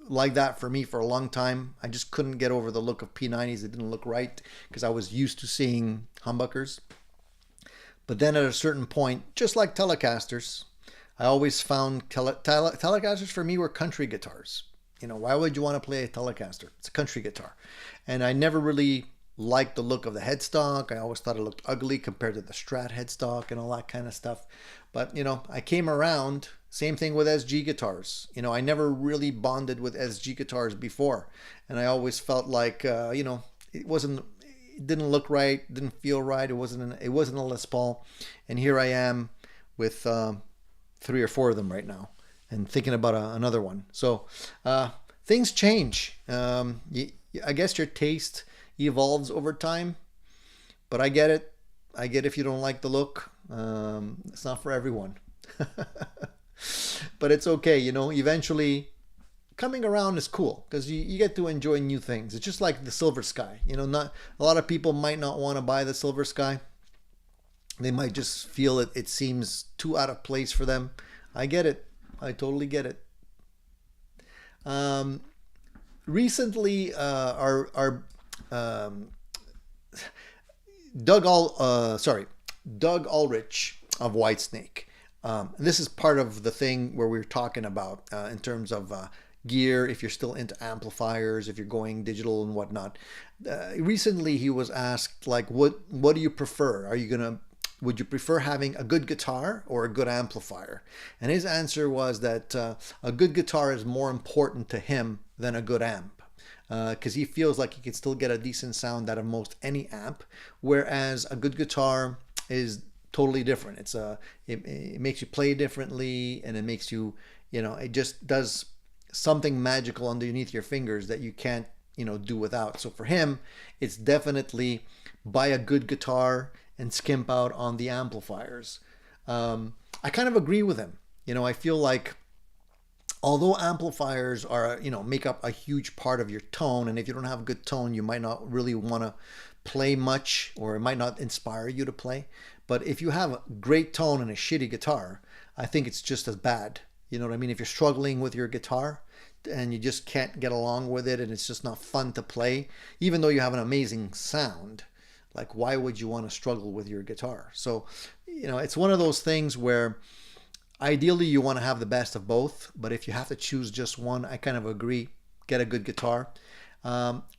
like that for me for a long time. I just couldn't get over the look of P90s. It didn't look right because I was used to seeing humbuckers. But then at a certain point, just like Telecasters, I always found Telecasters for me were country guitars. You know, why would you want to play a Telecaster? It's a country guitar. And I never really liked the look of the headstock. I always thought it looked ugly compared to the Strat headstock and all that kind of stuff. But, you know, I came around. Same thing with SG guitars. You know, I never really bonded with SG guitars before. And I always felt like, you know, it didn't look right, didn't feel right. It wasn't a Les Paul. And here I am with 3 or 4 of them right now and thinking about another one. So things change. I guess your taste evolves over time, but I get it. I get if you don't like the look. It's not for everyone. But it's okay, you know, eventually coming around is cool because you get to enjoy new things. It's just like the Silver Sky. You know, not a lot of people might not want to buy the Silver Sky. They might just feel it seems too out of place for them. I get it. I totally get it. Recently, our Doug Ulrich of Whitesnake. This is part of the thing where we're talking about in terms of gear, if you're still into amplifiers, if you're going digital and whatnot. Recently, he was asked, like, what do you prefer? Would you prefer having a good guitar or a good amplifier? And his answer was that a good guitar is more important to him than a good amp. Because he feels like he can still get a decent sound out of most any amp, whereas a good guitar is totally different. It makes you play differently, and it makes you, you know, it just does something magical underneath your fingers that you can't, you know, do without. So for him, it's definitely buy a good guitar and skimp out on the amplifiers. I kind of agree with him. You know, I feel like although amplifiers are, you know, make up a huge part of your tone, and if you don't have a good tone, you might not really want to play much, or it might not inspire you to play. But if you have a great tone and a shitty guitar, I think it's just as bad. You know what I mean? If you're struggling with your guitar and you just can't get along with it and it's just not fun to play, even though you have an amazing sound, like, why would you want to struggle with your guitar? So, you know, it's one of those things where ideally you want to have the best of both, but if you have to choose just one, I kind of agree. Get a good guitar.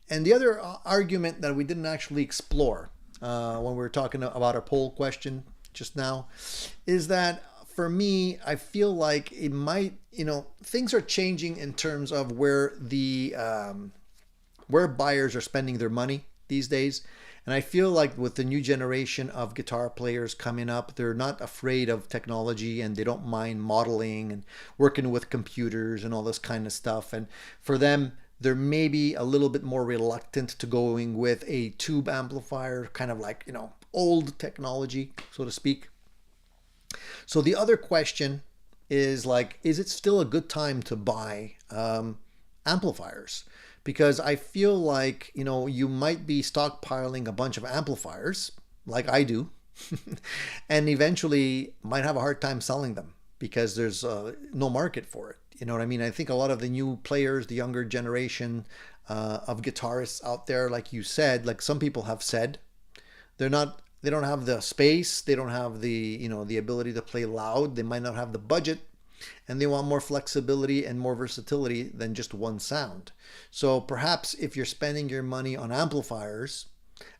And the other argument that we didn't actually explore when we were talking about our poll question just now is that for me, I feel like it might, things are changing in terms of where where buyers are spending their money these days. And I feel like with the new generation of guitar players coming up, they're not afraid of technology and they don't mind modeling and working with computers and all this kind of stuff. And for them, they're maybe a little bit more reluctant to going with a tube amplifier, kind of like, old technology, so to speak. So the other question is like, is it still a good time to buy amplifiers? Because I feel like, you might be stockpiling a bunch of amplifiers, like I do, and eventually might have a hard time selling them because there's no market for it. You know what I mean? I think a lot of the new players, the younger generation of guitarists out there, like you said, like some people have said, they don't have the space, they don't have the, the ability to play loud, they might not have the budget, and they want more flexibility and more versatility than just one sound. So perhaps if you're spending your money on amplifiers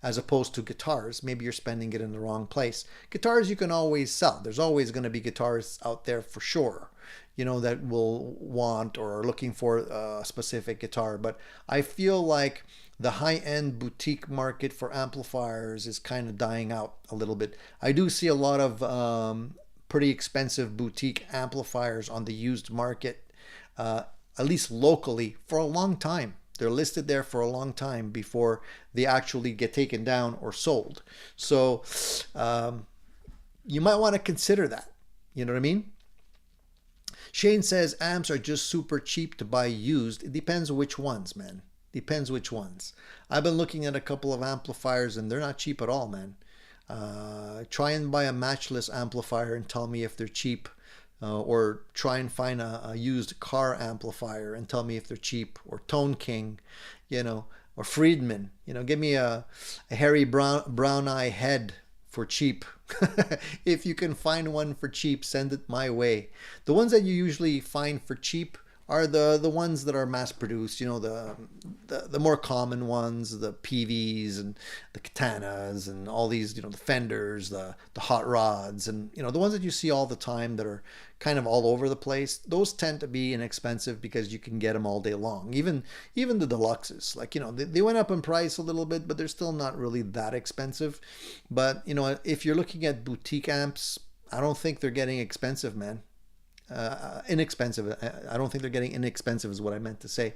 as opposed to guitars, maybe you're spending it in the wrong place. Guitars you can always sell. There's always going to be guitarists out there for sure, that will want or are looking for a specific guitar. But I feel like the high-end boutique market for amplifiers is kind of dying out a little bit. I do see a lot of pretty expensive boutique amplifiers on the used market, at least locally, for a long time. They're listed there for a long time before they actually get taken down or sold. So you might want to consider that. You know what I mean? Shane says amps are just super cheap to buy used. It depends which ones, man. Depends which ones. I've been looking at a couple of amplifiers and they're not cheap at all, man. Try and buy a matchless amplifier and tell me if they're cheap, or try and find a used car amplifier and tell me if they're cheap, or Tone King, or Friedman. Give me a Harry Brown Eye head for cheap. If you can find one for cheap, send it my way. The ones that you usually find for cheap are the ones that are mass produced, the more common ones, the PVs and the Katanas and all these, the Fenders, the hot rods, and the ones that you see all the time that are kind of all over the place. Those tend to be inexpensive because you can get them all day long. Even the deluxes, like, they went up in price a little bit, but they're still not really that expensive. But if you're looking at boutique amps, I don't think they're getting expensive, man. Inexpensive. I don't think they're getting inexpensive is what I meant to say.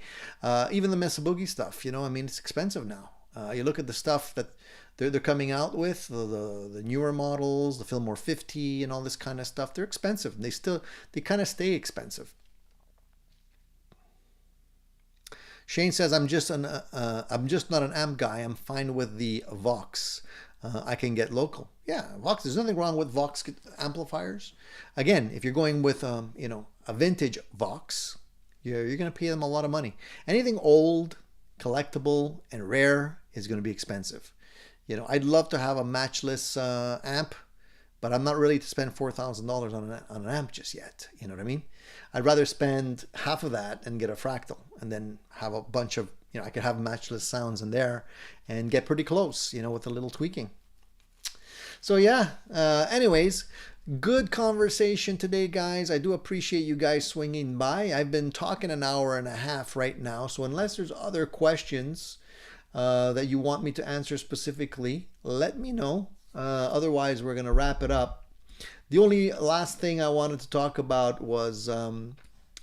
Even the Mesa Boogie stuff, it's expensive now. You look at the stuff that they're coming out with, the newer models, the Fillmore 50 and all this kind of stuff. They're expensive. They kind of stay expensive. Shane says, I'm just not an amp guy. I'm fine with the Vox. I can get local. Yeah, Vox. There's nothing wrong with Vox amplifiers. Again, if you're going with a vintage Vox, you're going to pay them a lot of money. Anything old, collectible, and rare is going to be expensive. I'd love to have a matchless amp, but I'm not ready to spend $4,000 on an amp just yet. You know what I mean? I'd rather spend half of that and get a Fractal, and then have a bunch of, I could have matchless sounds in there and get pretty close, with a little tweaking. So yeah, anyways, good conversation today, guys. I do appreciate you guys swinging by. I've been talking an hour and a half right now, so unless there's other questions that you want me to answer specifically, let me know. Otherwise, we're going to wrap it up. The only last thing I wanted to talk about was there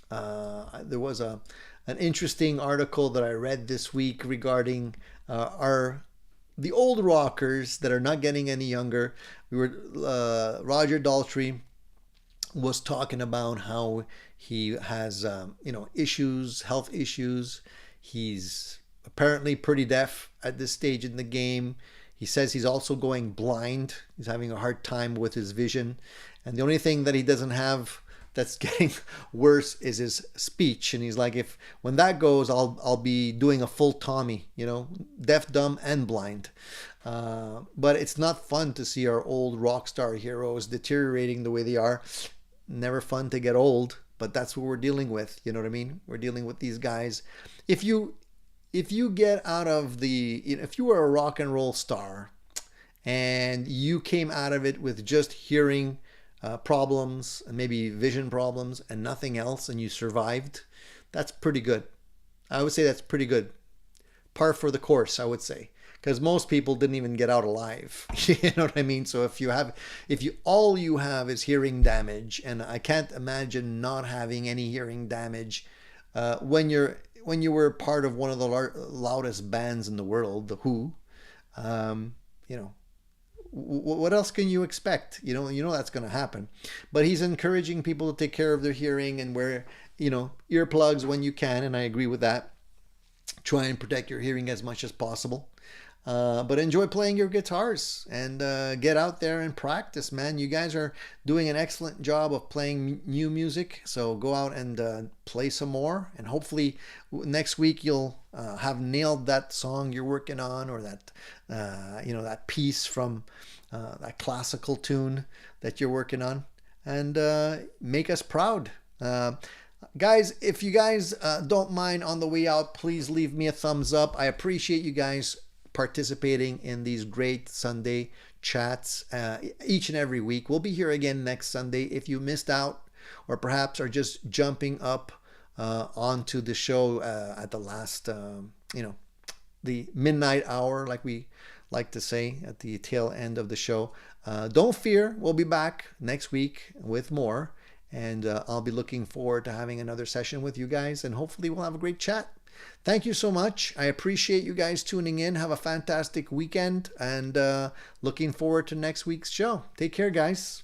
was an interesting article that I read this week regarding the old rockers that are not getting any younger. Roger Daltrey was talking about how he has issues, health issues. He's apparently pretty deaf at this stage in the game. He says he's also going blind. He's having a hard time with his vision, and the only thing that he doesn't have that's getting worse is his speech. And he's like, when that goes, I'll be doing a full Tommy, deaf, dumb, and blind. But it's not fun to see our old rock star heroes deteriorating the way they are. Never fun to get old, but that's what we're dealing with. You know what I mean? We're dealing with these guys. If you if you get out of if you were a rock and roll star and you came out of it with just hearing problems and maybe vision problems and nothing else, and you survived, that's pretty good. I would say that's pretty good. Par for the course, I would say, because most people didn't even get out alive. You know what I mean? So if you all you have is hearing damage, and I can't imagine not having any hearing damage when you were part of one of the loudest bands in the world, the Who. You know, what else can you expect? You know that's going to happen. But he's encouraging people to take care of their hearing and wear, earplugs when you can, and I agree with that. Try and protect your hearing as much as possible. But enjoy playing your guitars and get out there and practice, man. You guys are doing an excellent job of playing new music. So go out and play some more. And hopefully next week you'll have nailed that song you're working on, or that, that piece from that classical tune that you're working on, and make us proud. Guys, if you guys don't mind, on the way out, please leave me a thumbs up. I appreciate you guys participating in these great Sunday chats each and every week. We'll be here again next Sunday. If you missed out, or perhaps are just jumping up onto the show at the last, the midnight hour, like we like to say, at the tail end of the show, don't fear. We'll be back next week with more. And I'll be looking forward to having another session with you guys, and hopefully we'll have a great chat. Thank you so much. I appreciate you guys tuning in. Have a fantastic weekend, and looking forward to next week's show. Take care, guys.